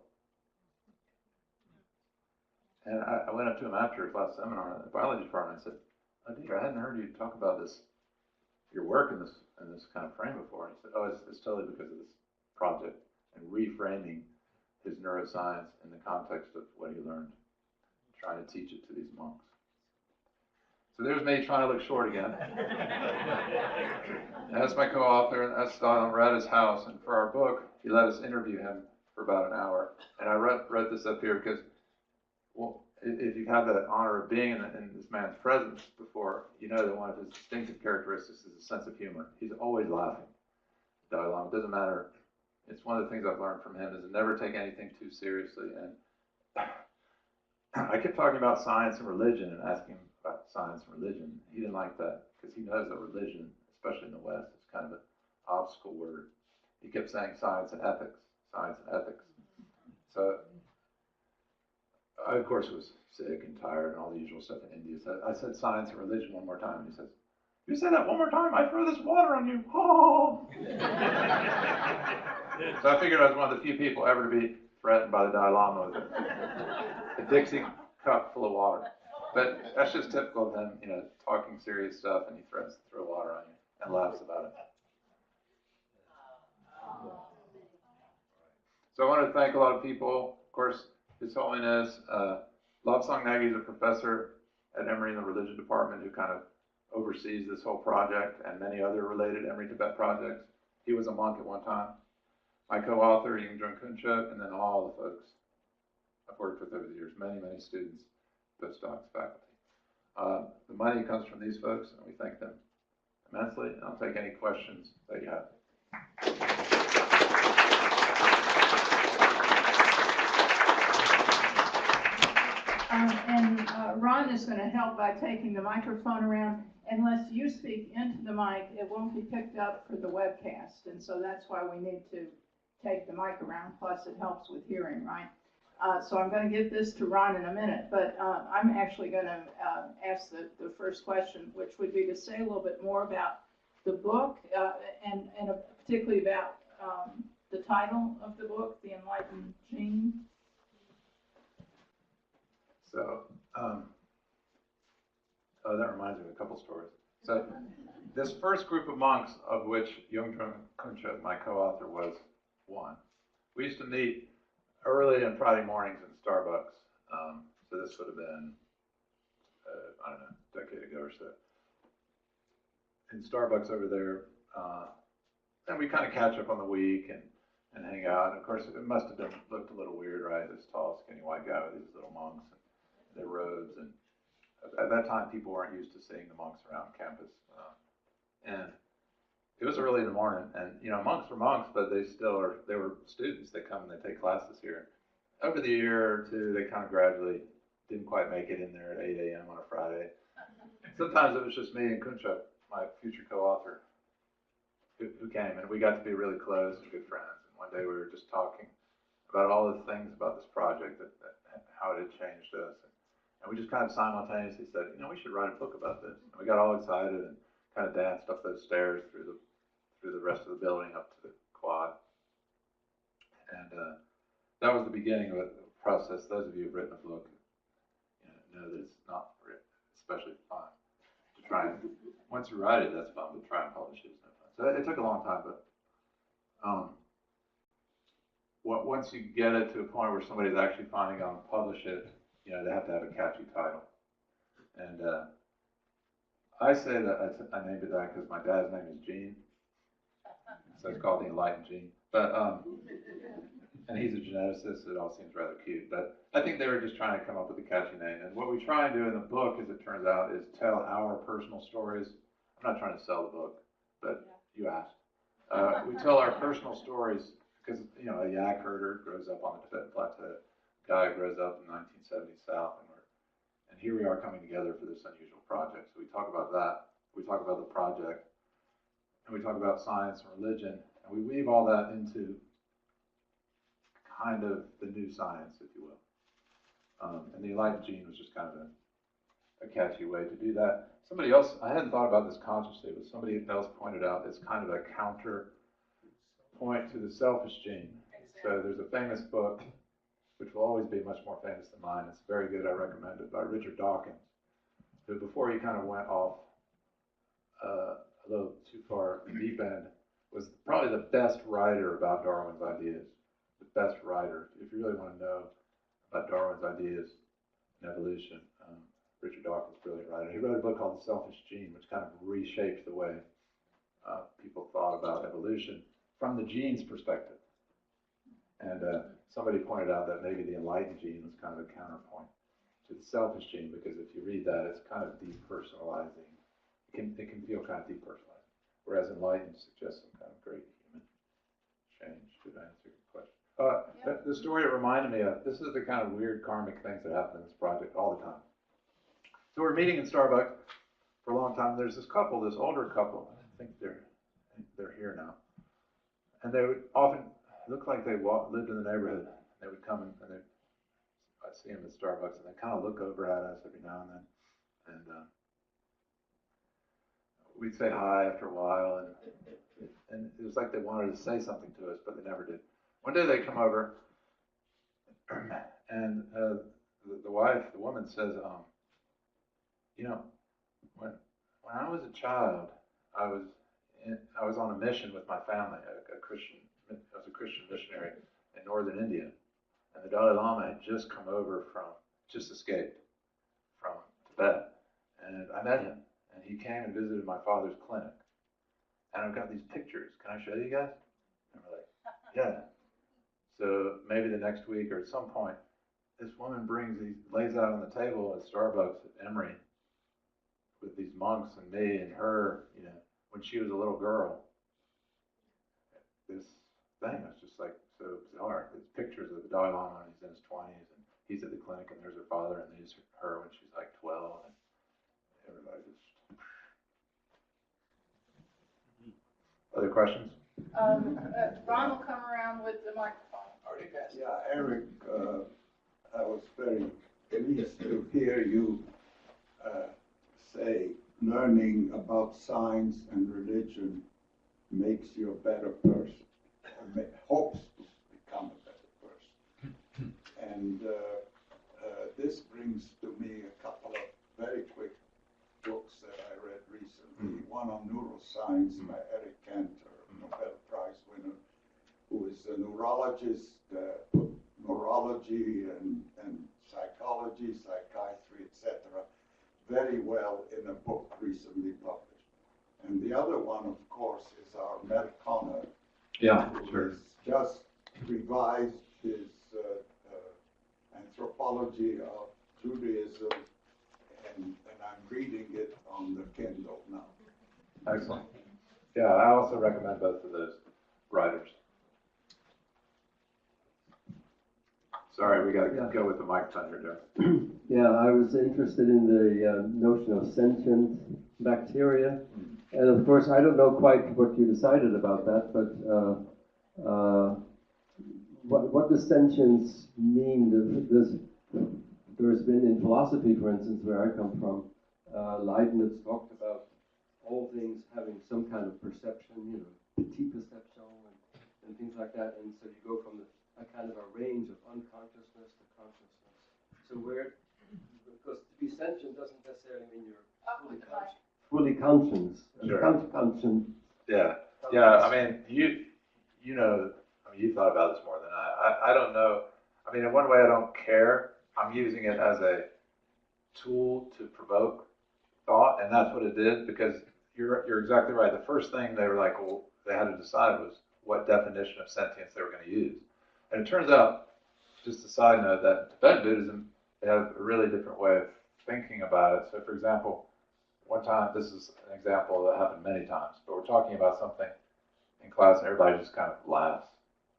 And I went up to him after his last seminar in the biology department. I said, "Oh, Dieter, I hadn't heard you talk about your work in this kind of frame before." And he said, "Oh, it's totally because of this project and reframing his neuroscience in the context of what he learned, trying to teach it to these monks." So there's me trying to look short again. That's my co-author. That's Dalai Lama. We're at his house, and for our book, he let us interview him for about an hour. And I wrote this up here because, well, if you've had the honor of being in this man's presence before, you know that one of his distinctive characteristics is a sense of humor. He's always laughing. Dalai Lama, it doesn't matter. It's one of the things I've learned from him is to never take anything too seriously. And I kept talking about science and religion and asking him about science and religion. He didn't like that because he knows that religion, especially in the West, is kind of an obstacle word. He kept saying science and ethics, science and ethics. So I, of course, was sick and tired and all the usual stuff in India. So I said science and religion one more time, and he says, "You say that one more time, I throw this water on you." Oh. So I figured I was one of the few people ever to be threatened by the Dalai Lama with a Dixie cup full of water. But that's just typical of him, talking serious stuff, and he threatens to throw water on you and laughs about it. So I want to thank a lot of people. Of course, His Holiness, Lobsang Nagy is a professor at Emory in the religion department who kind of oversees this whole project and many other related Emory Tibet projects. He was a monk at one time. My co-author, Yungjung Kunchuk, and then all the folks I've worked with over the years, many, many students, postdocs, faculty. The money comes from these folks, and we thank them immensely. And I'll take any questions that you have. is going to help by taking the microphone around. Unless you speak into the mic, it won't be picked up for the webcast. And so that's why we need to take the mic around. Plus, it helps with hearing, right? So I'm going to give this to Ron in a minute, but I'm actually going to ask the first question, which would be to say a little bit more about the book and particularly about the title of the book, The Enlightened Gene. So, that reminds me of a couple stories. So, this first group of monks, of which Yongdrung Kuncha, my co-author, was one, we used to meet early on Friday mornings in Starbucks. So this would have been, I don't know, a decade ago or so. In Starbucks over there, and we kind of catch up on the week and hang out. And of course, it must have looked a little weird, right? This tall, skinny white guy with these little monks and their robes. And at that time, people weren't used to seeing the monks around campus. And it was early in the morning, and monks were monks, but they were students. They come and they take classes here. Over the year or two, they kind of gradually didn't quite make it in there at 8 a.m. on a Friday. Sometimes it was just me and Kuncha, my future co-author, who came, and we got to be really close and good friends. And one day we were just talking about all the things about this project, that how it had changed us. And we just kind of simultaneously said, we should write a book about this. And we got all excited and kind of danced up those stairs through the rest of the building up to the quad. And that was the beginning of a process. Those of you who've written a book know that it's not especially fun to try and, once you write it, that's fun, but try and publish it is no fun. So it took a long time, but once you get it to a point where somebody's actually finally going to publish it, they have to have a catchy title. And I say that I named it that because my dad's name is Gene, so it's called The Enlightened Gene. But and he's a geneticist, so it all seems rather cute. But I think they were just trying to come up with a catchy name. And what we try and do in the book, as it turns out, is tell our personal stories. I'm not trying to sell the book, but you asked. We tell our personal stories because, a yak herder grows up on the Tibetan Plateau. A guy grows up in 1970 South, and here we are coming together for this unusual project. So we talk about that. We talk about the project, and we talk about science and religion, and we weave all that into kind of the new science, if you will. And the Enlightened Gene was just kind of a catchy way to do that. Somebody else, I hadn't thought about this consciously, but somebody else pointed out it's kind of a counter point to the selfish gene. So there's a famous book, which will always be much more famous than mine. It's very good, I recommend it, by Richard Dawkins, who before he kind of went off a little too far deep end, was probably the best writer about Darwin's ideas. The best writer. If you really want to know about Darwin's ideas and evolution, Richard Dawkins, brilliant writer. He wrote a book called The Selfish Gene, which kind of reshaped the way people thought about evolution from the gene's perspective. And somebody pointed out that maybe the Enlightened Gene was kind of a counterpoint to the selfish gene, because if you read that, it's kind of depersonalizing. It can feel kind of depersonalizing, whereas enlightened suggests some kind of great human change. Did I answer your question? The story it reminded me of, this is the kind of weird karmic things that happen in this project all the time. So we're meeting in Starbucks for a long time. There's this couple, this older couple. I think they're here now. And they would often look like they lived in the neighborhood. They would come and I'd see them at Starbucks, and they kind of look over at us every now and then. And we'd say hi after a while, and it was like they wanted to say something to us, but they never did. One day they come over, and the woman says, when I was a child, I was on a mission with my family, I was a Christian missionary in northern India, and the Dalai Lama had just escaped from Tibet, and I met him, and he came and visited my father's clinic, and I've got these pictures. Can I show you guys? And we're like, yeah. So maybe the next week or at some point, this woman lays out on the table at Starbucks at Emory with these monks and me and her, when she was a little girl. This thing was just like so bizarre. There's pictures of the Dalai Lama when he's in his 20s, and he's at the clinic and there's her father, and there's her when she's like 12, and everybody just. Other questions? Ron will come around with the microphone. Already passed. Yeah, Eric, I was very pleased to hear you say learning about science and religion makes you a better person, or hopes to become a better person. And this brings to me a couple of very quick books that I read recently. One on neuroscience by Eric Cantor, Nobel Prize winner, who is a neurologist, neurology and psychology, psychiatry, etc. very well in a book recently published. And the other one, of course, is our Matt Connor, Yeah, who sure. has just revised his anthropology of Judaism, and I'm reading it on the Kindle now. Excellent. Yeah, I also recommend both of those writers. Sorry, we got to go with the mic thunder there. Yeah, I was interested in the notion of sentient bacteria. And of course, I don't know quite what you decided about that, but what does sentience mean? There's been in philosophy, for instance, where I come from, Leibniz talked about all things having some kind of perception, you know, petit perception and things like that. And so you go from a kind of a range of unconsciousness to consciousness. So because to be sentient doesn't necessarily mean you're fully conscious. Sure. Conscious. Yeah, yeah. I mean, you know, I mean, you thought about this more than I don't know. I mean, in one way, I don't care. I'm using it as a tool to provoke thought, and that's what it did. Because you're exactly right. The first thing they were like, well, they had to decide was what definition of sentience they were going to use. And it turns out, just a side note, that Tibetan Buddhism, they have a really different way of thinking about it. So, for example, one time, this is an example that happened many times, but we're talking about something in class, and everybody just kind of laughs,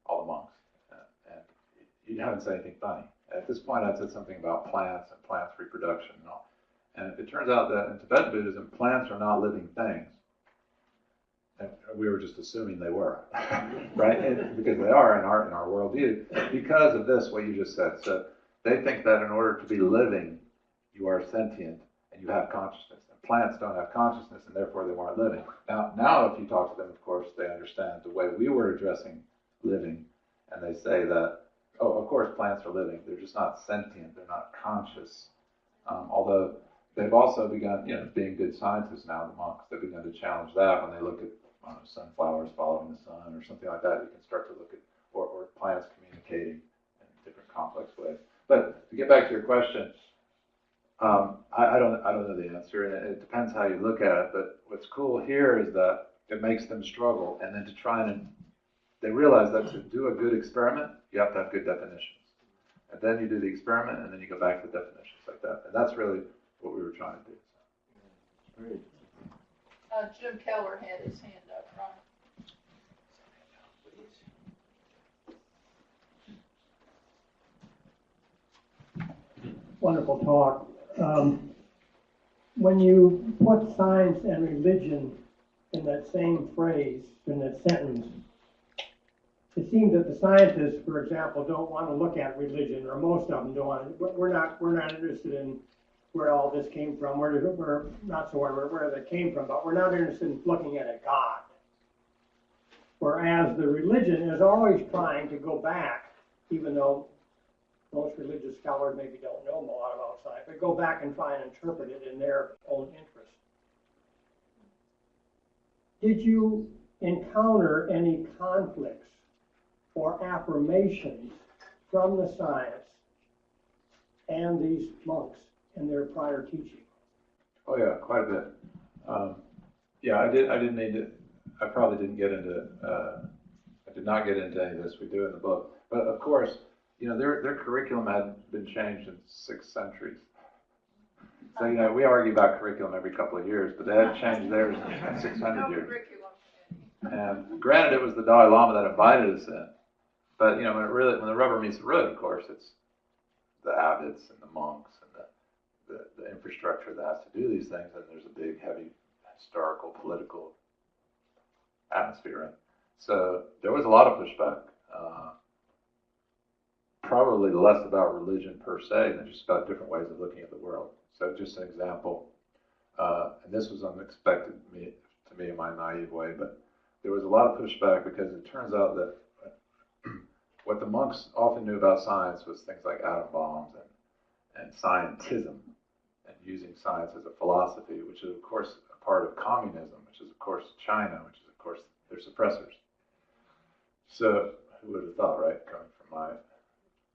all the monks, and you haven't said anything funny. At this point, I'd said something about plants and plants reproduction and all. And it turns out that in Tibetan Buddhism, plants are not living things. And we were just assuming they were, right? Because they are in our worldview. Because of this, what you just said. So they think that in order to be living, you are sentient and you have consciousness. And plants don't have consciousness, and therefore they weren't living. Now, if you talk to them, of course, they understand the way we were addressing living, and they say that, oh, of course, plants are living. They're just not sentient. They're not conscious. Although they've also begun, being good scientists now, the monks, they've begun to challenge that when they look at sunflowers following the sun or something like that. You can start to look at, or plants communicating in different complex ways. But to get back to your question, I don't know the answer, and it depends how you look at it. But what's cool here is that it makes them struggle, and then to try and they realize that to do a good experiment, you have to have good definitions. And then you do the experiment, and then you go back to definitions like that. And that's really what we were trying to do. Great. Jim Keller had his hand up, Ron. Wonderful talk. When you put science and religion in that same phrase, in that sentence, it seems that the scientists, for example, don't want to look at religion, or most of them don't want to. We're not interested in where all this came from. We're not so worried where that came from, but we're not interested in looking at a God. Whereas the religion is always trying to go back, even though most religious scholars maybe don't know a lot about science, but go back and try and interpret it in their own interest. Did you encounter any conflicts or affirmations from the science and these monks in their prior teaching? Oh yeah, quite a bit. Yeah, I didn't need to. I probably didn't get into. I did not get into any of this. We do in the book, but of course, their curriculum had been changed in 6 centuries. So we argue about curriculum every couple of years, but they had changed theirs in 600 years. And granted, it was the Dalai Lama that invited us in, but when the rubber meets the road, of course, it's the abbots and the monks and the infrastructure that has to do these things, and there's a big, heavy historical, political atmosphere. Right? So there was a lot of pushback. Probably less about religion per se than just about different ways of looking at the world. So just an example, and this was unexpected to me in my naive way, but there was a lot of pushback because it turns out that what the monks often knew about science was things like atom bombs and scientism, and using science as a philosophy, which is of course a part of communism, which is of course China, which is of course their suppressors. So who would have thought, right, coming from my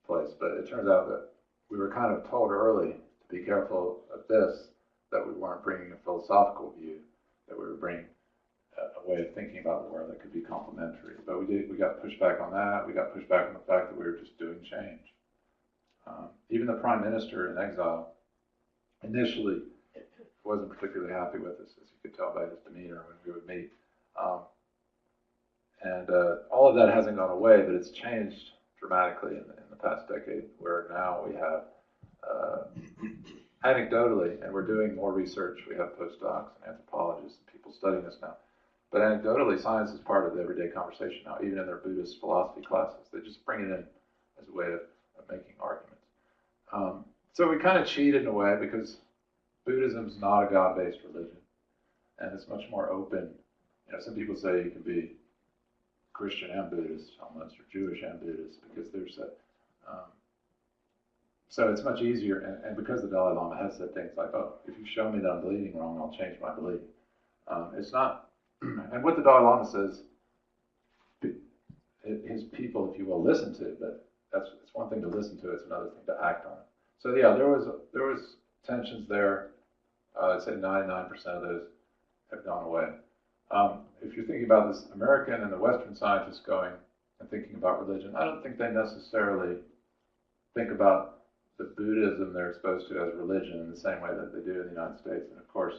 place? But it turns out that we were kind of told early to be careful of this, that we weren't bringing a philosophical view, that we were bringing a way of thinking about the world that could be complementary. But we got pushback on that. We got pushback on the fact that we were just doing change. Even the prime minister in exile initially wasn't particularly happy with us, as you could tell by his demeanor when we would meet. And all of that hasn't gone away, but it's changed dramatically in the past decade, where now we have, anecdotally, and we're doing more research, we have postdocs and anthropologists and people studying this now, but anecdotally, science is part of the everyday conversation now, even in their Buddhist philosophy classes. They just bring it in as a way of making arguments. So we kind of cheated in a way, because Buddhism is not a God-based religion, and it's much more open. You know, some people say you can be Christian and Buddhist almost, or Jewish and Buddhist, because there's a so it's much easier, and because the Dalai Lama has said things like, oh, if you show me that I'm believing wrong, I'll change my belief. It's not, and what the Dalai Lama says, his people, if you will, listen to, but it's one thing to listen to, it's another thing to act on it. So yeah, there was tensions there. I'd say 99% of those have gone away. If you're thinking about this American and the Western scientists going and thinking about religion, I don't think they necessarily think about the Buddhism they're exposed to as religion in the same way that they do in the United States. And of course,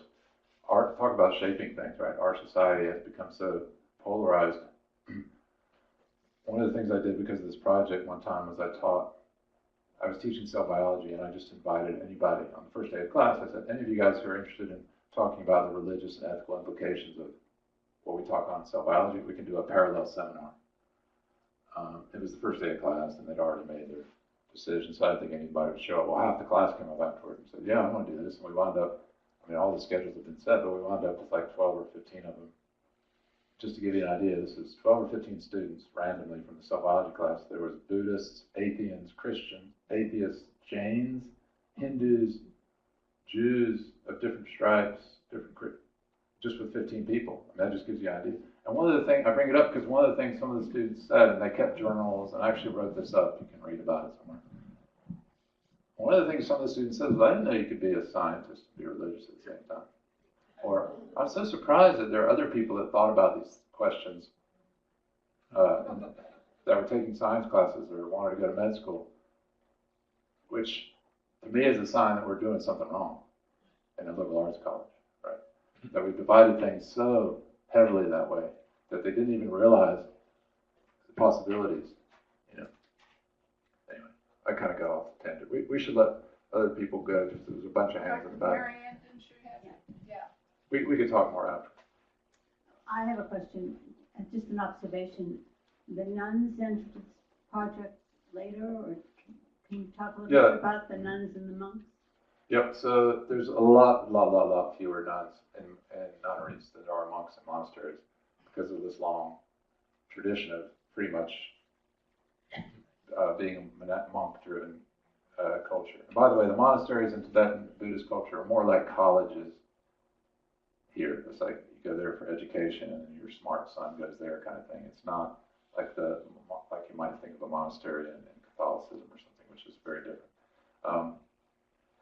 talk about shaping things, right? Our society has become so polarized. One of the things I did because of this project one time was I was teaching cell biology, and I just invited anybody on the first day of class. I said, any of you guys who are interested in talking about the religious and ethical implications of what we talk on cell biology, we can do a parallel seminar. It was the first day of class, and they'd already made their decision, so I didn't think anybody would show up. Well, half the class came up afterwards and said, yeah, I want to do this. And we wound up, all the schedules have been set, but we wound up with like 12 or 15 of them. Just to give you an idea, this is 12 or 15 students randomly from the cell biology class. There was Buddhists, atheists, Christians, atheists, Jains, Hindus, Jews of different stripes, just with 15 people. That just gives you an idea. And one of the things, I bring it up because one of the things some of the students said, and they kept journals, and I actually wrote this up, you can read about it somewhere. One of the things some of the students said was, I didn't know you could be a scientist and be religious at the same time. Or, I'm so surprised that there are other people that thought about these questions, that were taking science classes or wanted to go to med school, which to me is a sign that we're doing something wrong in a liberal arts college, right? That we've divided things so heavily that way that they didn't even realize the possibilities, Anyway, I kind of got off the tangent. We should let other people go, because there's a bunch of hands in the back. Mary Ann, didn't you have? Yeah. We could talk more after. I have a question, just an observation. The nuns entered this project later, or can you talk a little bit about the nuns and the monks? Yep, so there's a lot fewer nuns in nunneries than there are monks in monasteries, because of this long tradition of pretty much being a monk-driven culture. And by the way, the monasteries in Tibetan Buddhist culture are more like colleges here. It's like you go there for education, and your smart son goes there, kind of thing. It's not like you might think of a monastery in Catholicism or something, which is very different.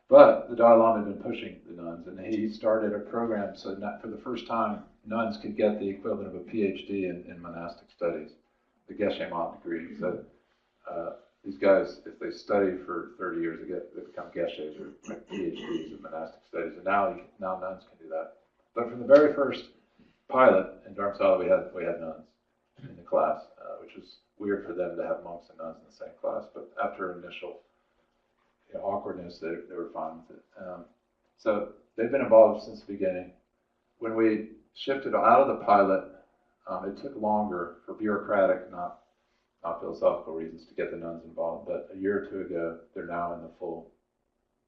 But the Dalai Lama had been pushing the nuns, and he started a program so for the first time, nuns could get the equivalent of a PhD in monastic studies, the Geshe Mat degree. So these guys, if they study for 30 years, they become Geshes or PhDs in monastic studies, and now nuns can do that. But from the very first pilot in Dharamsala, we had nuns in the class, which was weird for them to have monks and nuns in the same class. But after initial awkwardness, they were fine with it. So they've been involved since the beginning. When we shifted out of the pilot, it took longer for bureaucratic, not philosophical reasons to get the nuns involved, but a year or two ago, they're now in the full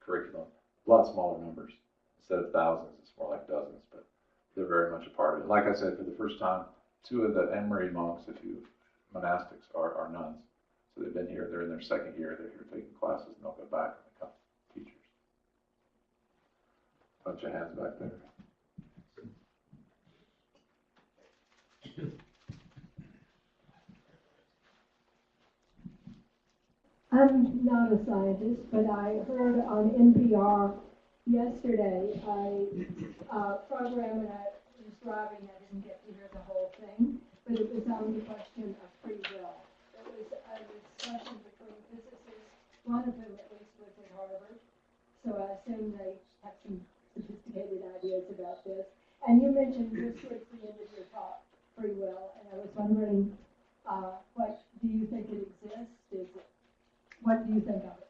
curriculum. A lot smaller numbers. Instead of thousands, it's more like dozens, but they're very much a part of it. Like I said, for the first time, 2 of the Emory monks, monastics, are nuns. So they've been here, they're in their second year, they're here taking classes, and they'll go back and become teachers. Bunch of hands back there. I'm not a scientist, but I heard on NPR yesterday a program, and I was driving, I didn't get to hear the whole thing, but it was on the question of free will. It was a discussion between physicists, one of whom at least was at Harvard, so I assume they have some sophisticated ideas about this. And you mentioned this towards the end of your talk, free will, and I was wondering, what do you think it exists? What do you think of it?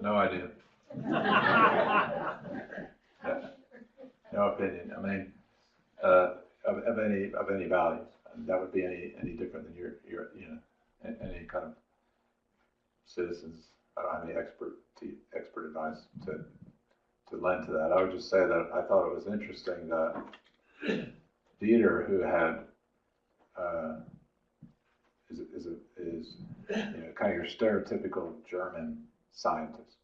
No idea. No opinion. I mean, of any value. That would be any different than your any kind of citizens. I don't have any expert advice to lend to that. I would just say that I thought it was interesting that Dieter, who had is kind of your stereotypical German scientist,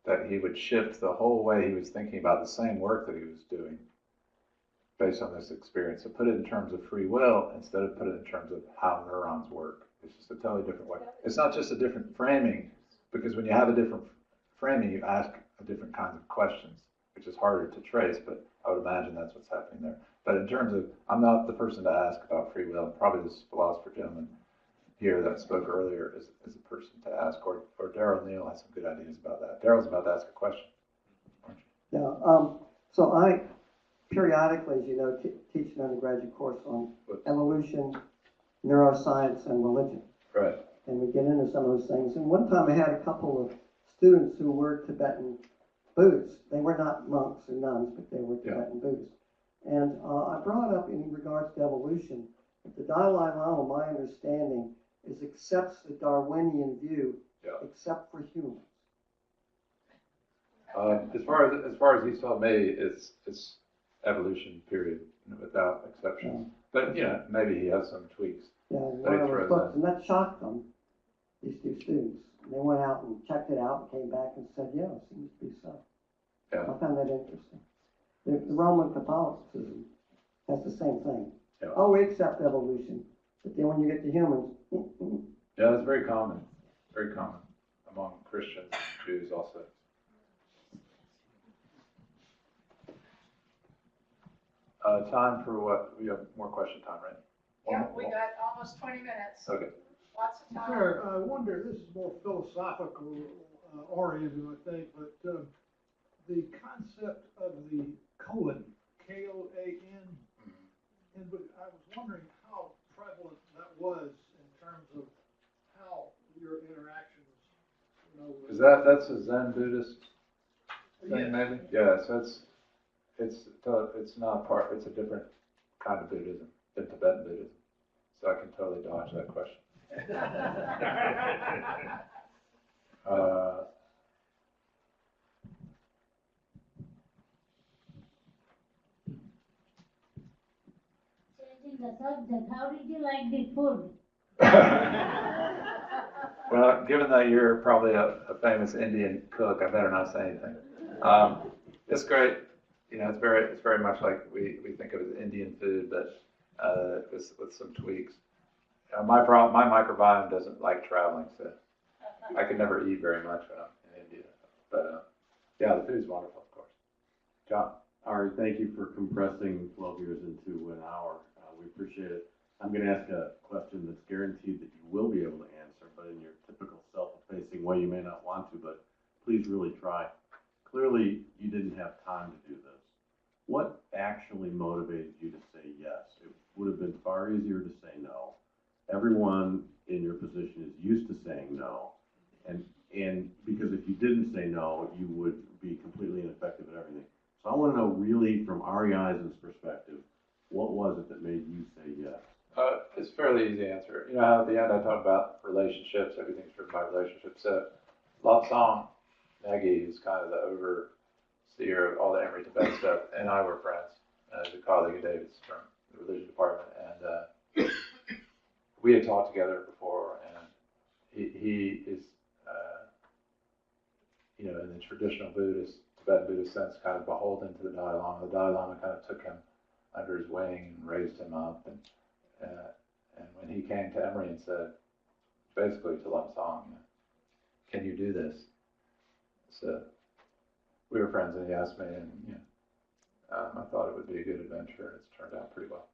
that he would shift the whole way he was thinking about the same work that he was doing based on this experience, to put it in terms of free will instead of put it in terms of how neurons work. It's just a totally different way. It's not just a different framing, because when you have a different framing, you ask a different kinds of questions, which is harder to trace, but I would imagine that's what's happening there. But in terms of, I'm not the person to ask about free will. Probably this philosopher gentleman here that spoke earlier is a person to ask, or Daryl Neal has some good ideas about that. Daryl's about to ask a question, aren't you? Yeah, so I periodically, as you know, teach an undergraduate course on evolution, neuroscience, and religion. Right. And we get into some of those things. And one time I had a couple of students who were Tibetan Buddhists. They were not monks or nuns, but they were Tibetan Buddhists. And I brought up in regards to evolution, that the Dalai Lama, my understanding, accepts the Darwinian view, except for humans. As far as he told me, it's evolution, period, without exception. But maybe he has some tweaks. Yeah, in one of his books, and that shocked them, these 2 students. And they went out and checked it out and came back and said, yeah, it seems to be so. Yeah. I found that interesting. The Roman Catholicism has the same thing. Yeah. Oh, we accept evolution, but then when you get to humans, Yeah, that's very common among Christians and Jews also. Time for what? We have more question time, right? Yeah, we got almost 20 minutes. Okay. Lots of time. Sure, I wonder, this is more philosophical oriented, I think, but the concept of the koan, K-O-A-N, and I was wondering how prevalent that was in terms of how your interactions, Is that's a Zen Buddhist thing, Yes. maybe? Yeah, so it's not part, it's a different kind of Buddhism than Tibetan Buddhism. So I can totally dodge that question. Changing the subject, how did you like the food? Well, given that you're probably a famous Indian cook, I better not say anything. It's great. It's very much like we think of it as Indian food, but with some tweaks. My microbiome doesn't like traveling, so I can never eat very much when I'm in India. But the food's wonderful, of course. John. Arri, thank you for compressing 12 years into an hour. We appreciate it. I'm going to ask a question that's guaranteed that you will be able to answer, but in your typical self-effacing way, you may not want to, but please really try. Clearly, you didn't have time to do this. What actually motivated you to say yes? It would have been far easier to say no. Everyone in your position is used to saying no. And And because if you didn't say no, you would be completely ineffective at everything. So I want to know really from Arri Eisen's perspective, what was it that made you say yes? It's a fairly easy answer. You know how at the end I talk about relationships, everything's driven by relationships. So Love Song Nagy, who's kind of the overseer of all the Emory Tibet stuff, and I were friends as a colleague of David's from the religion department. And we had talked together before, and he is, you know, in the traditional Buddhist, Tibetan Buddhist sense, kind of beholden to the Dalai Lama. The Dalai Lama kind of took him under his wing and raised him up. And when he came to Emory and said, basically to Lum Song, you know, can you do this? So we were friends, and he asked me, and you know, I thought it would be a good adventure. It's turned out pretty well.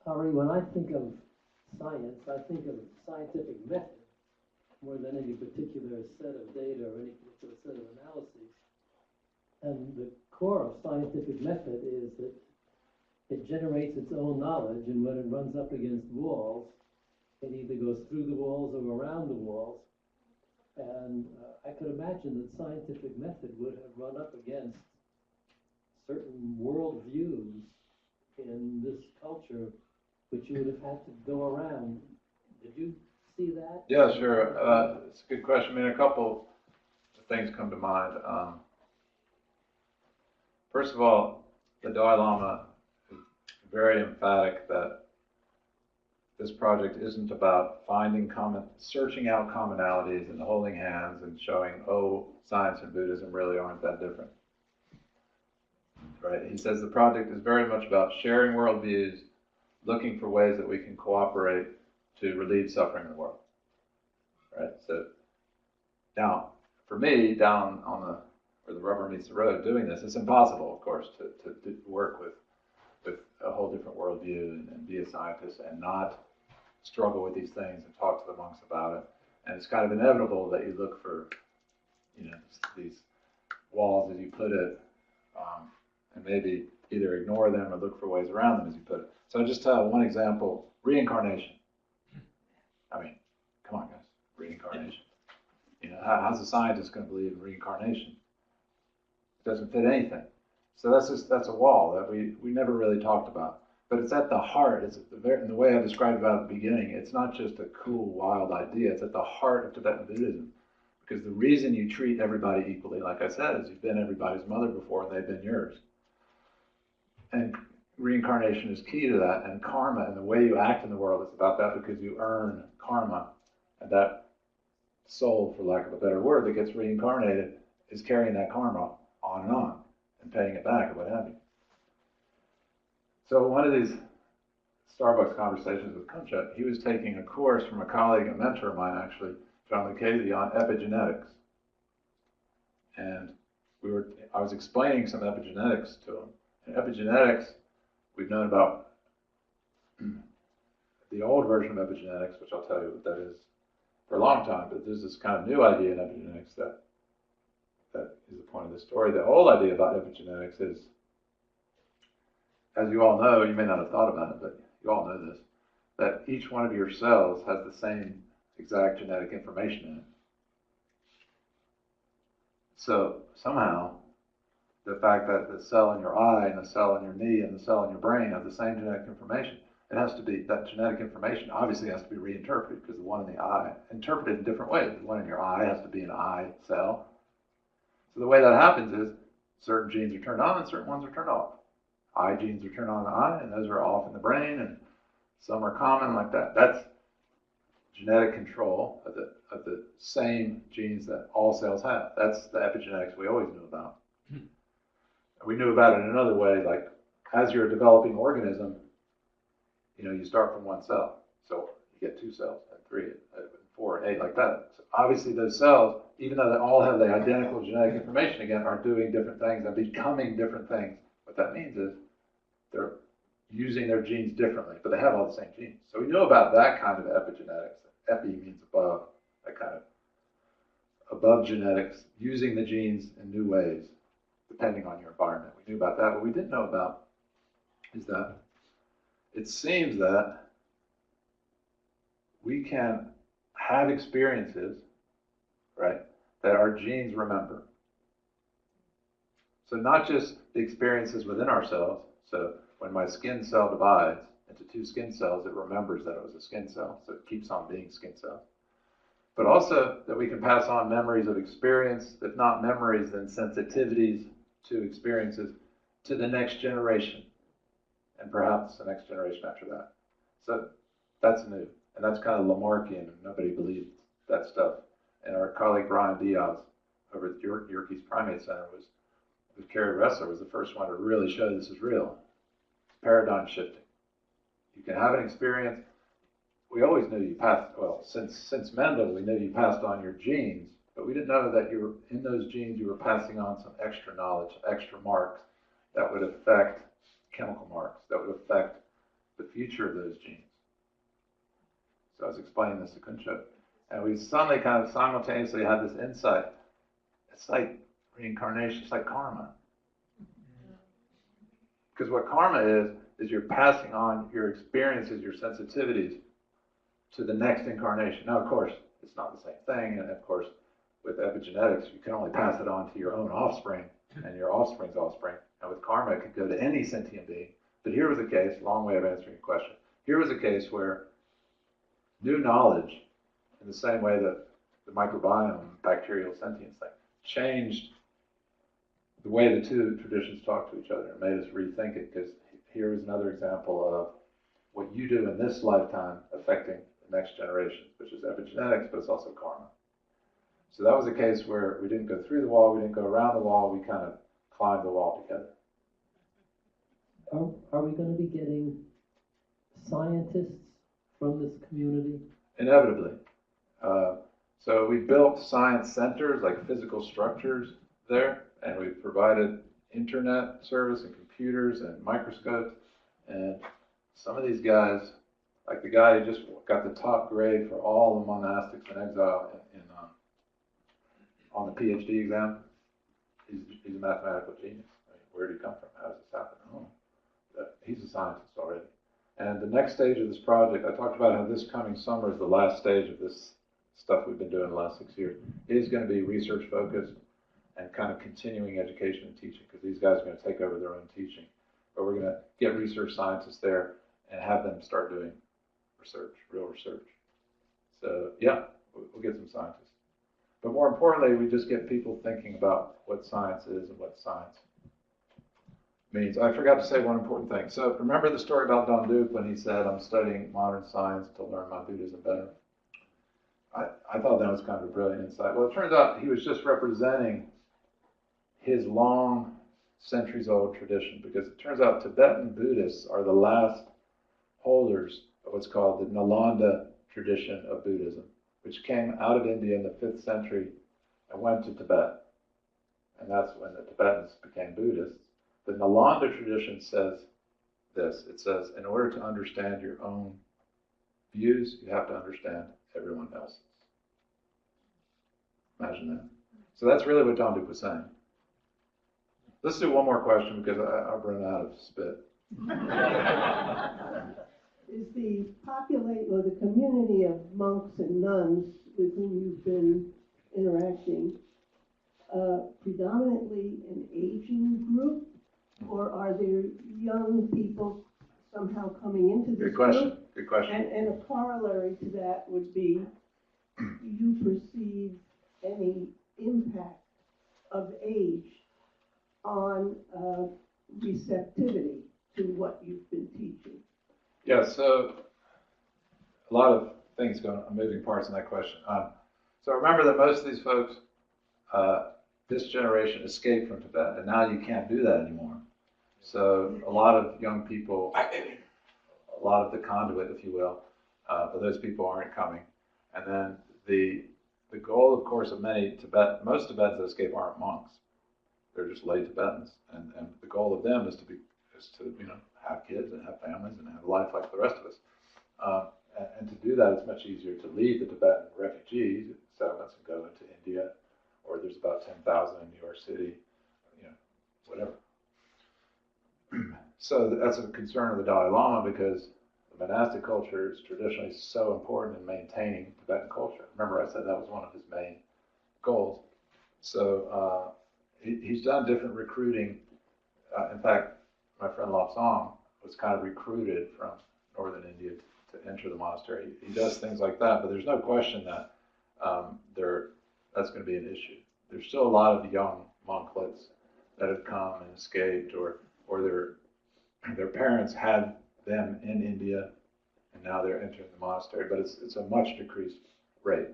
Arri, when I think of science, I think of scientific method more than any particular set of data or any particular set of analyses. And the core of scientific method is that it generates its own knowledge, and when it runs up against walls, it either goes through the walls or around the walls. And I could imagine that scientific method would have run up against certain worldviews in this culture, which you would have had to go around. Did you see that? Yeah, sure. It's a good question. I mean, a couple of things come to mind. First of all, the Dalai Lama is very emphatic that this project isn't about searching out commonalities and holding hands and showing, oh, science and Buddhism really aren't that different. Right? He says the project is very much about sharing worldviews, looking for ways that we can cooperate to relieve suffering in the world. Right? So now, for me, down on where the rubber meets the road, doing this, it's impossible, of course, to work with a whole different worldview and be a scientist and not struggle with these things and talk to the monks about it. And it's kind of inevitable that you look for, you know, these walls, as you put it, and maybe either ignore them or look for ways around them, as you put it. So I'll just tell one example: reincarnation. I mean, come on, guys, reincarnation. You know, how's a scientist going to believe in reincarnation? It doesn't fit anything. So that's a wall that we never really talked about. But it's at the heart. It's in the way I described it at the beginning. It's not just a cool, wild idea. It's at the heart of Tibetan Buddhism. Because the reason you treat everybody equally, like I said, is you've been everybody's mother before and they've been yours. And reincarnation is key to that. And karma and the way you act in the world is about that, because you earn karma. And that soul, for lack of a better word, that gets reincarnated is carrying that karma on and paying it back or what have you. So one of these Starbucks conversations with Kunchak, he was taking a course from a colleague, a mentor of mine actually, John Lucchese, on epigenetics. And I was explaining some epigenetics to him. And epigenetics, we've known about the old version of epigenetics, which I'll tell you what that is, for a long time, but there's this kind of new idea in epigenetics that is the point of the story. The old idea about epigenetics is, as you all know, you may not have thought about it, but you all know this, that each one of your cells has the same exact genetic information in it. So somehow, the fact that the cell in your eye and the cell in your knee and the cell in your brain have the same genetic information, it has to be, that genetic information obviously has to be reinterpreted, because the one in the eye, interpreted in different ways. The one in your eye has to be an eye cell. So the way that happens is certain genes are turned on and certain ones are turned off. Eye genes are turned on in the eye, and those are off in the brain, and some are common like that. That's genetic control of the same genes that all cells have. That's the epigenetics we always knew about. We knew about it in another way, like as you're a developing organism, you know, you start from one cell. So you get 2 cells, and 3, and 4, and 8, like that. So obviously those cells, even though they all have the identical genetic information, again, are doing different things and becoming different things. What that means is they're using their genes differently, but they have all the same genes. So we know about that kind of epigenetics. Epi means above, that kind of above genetics, using the genes in new ways, depending on your environment. We knew about that. What we didn't know about is that it seems that we can have experiences, right, that our genes remember. So not just the experiences within ourselves. So when my skin cell divides into two skin cells, it remembers that it was a skin cell, so it keeps on being skin cells. But also that we can pass on memories of experience, if not memories, then sensitivities to experiences to the next generation, and perhaps the next generation after that. So that's new, and that's kind of Lamarckian, and nobody believed that stuff. And our colleague Brian Diaz over at Yerkes Primate Center with Carrie Ressler was the first one to really show this is real. It's paradigm shifting. You can have an experience. We always knew you passed, well, since Mendel, we knew you passed on your genes, but we didn't know that you were, in those genes, you were passing on some extra knowledge, extra marks that would affect, chemical marks, that would affect the future of those genes. So I was explaining this to Kuncha, and we suddenly kind of simultaneously had this insight. It's like reincarnation, it's like karma. Because what karma is you're passing on your experiences, your sensitivities to the next incarnation. Now, of course, it's not the same thing, and of course, with epigenetics, you can only pass it on to your own offspring and your offspring's offspring. And with karma, it could go to any sentient being. But here was a case, long way of answering your question. Here was a case where new knowledge, in the same way that the microbiome, bacterial sentience thing, changed the way the two traditions talk to each other and made us rethink it, because here is another example of what you do in this lifetime affecting the next generation, which is epigenetics, but it's also karma. So that was a case where we didn't go through the wall, we didn't go around the wall, we kind of climbed the wall together. Are we going to be getting scientists from this community? Inevitably. So we built science centers, like physical structures there, and we provided internet service and computers and microscopes. And some of these guys, like the guy who just got the top grade for all the monastics in exile on the PhD exam, he's a mathematical genius. I mean, where did he come from? How does this happen? Oh, he's a scientist already. And the next stage of this project, I talked about how this coming summer is the last stage of this stuff we've been doing the last 6 years. It is going to be research focused and kind of continuing education and teaching, because these guys are going to take over their own teaching. But we're going to get research scientists there and have them start doing research, real research. So yeah, we'll get some scientists. But more importantly, we just get people thinking about what science is and what science means. I forgot to say one important thing. So remember the story about Don Duke when he said, I'm studying modern science to learn my Buddhism better? I thought that was kind of a brilliant insight. Well, it turns out he was just representing his long, centuries-old tradition, because it turns out Tibetan Buddhists are the last holders of what's called the Nalanda tradition of Buddhism, which came out of India in the 5th century and went to Tibet. And that's when the Tibetans became Buddhists. The Nalanda tradition says this. It says, in order to understand your own views, you have to understand everyone else's. Imagine that. So that's really what Don Duke was saying. Let's do one more question, because I've run out of spit. Is the populate or the community of monks and nuns with whom you've been interacting predominantly an aging group, or are there young people somehow coming into this Good question. group? Good question. And a corollary to that would be, do you perceive any impact of age on receptivity to what you've been teaching? Yeah, so a lot of things moving parts in that question. So remember that most of these folks, this generation escaped from Tibet, and now you can't do that anymore. So a lot of young people, a lot of the conduit, if you will, but those people aren't coming. And then the goal, of course, of most Tibetans that escape aren't monks. They're just lay Tibetans, and the goal of them is to have kids and have families and have a life like the rest of us. And to do that, it's much easier to leave the Tibetan refugee settlements and go into India, or there's about 10,000 in New York City, whatever. So that's a concern of the Dalai Lama, because the monastic culture is traditionally so important in maintaining Tibetan culture. Remember I said that was one of his main goals. So he's done different recruiting. In fact, my friend Lobsang was kind of recruited from northern India to enter the monastery. He does things like that, but there's no question that that's going to be an issue. There's still a lot of young monklets that have come and escaped, or their parents had them in India, and now they're entering the monastery, but it's a much decreased rate.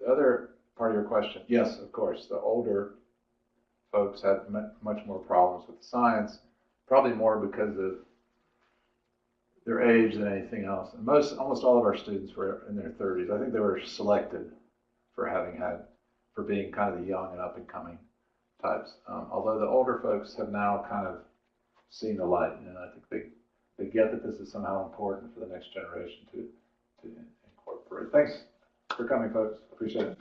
The other part of your question, yes, of course, the older folks had much more problems with the science, probably more because of their age than anything else. And almost all of our students were in their 30s. I think they were selected for being kind of the young and up and coming types. Although the older folks have now kind of seen the light, and I think they get that this is somehow important for the next generation to incorporate. Thanks for coming, folks. Appreciate it.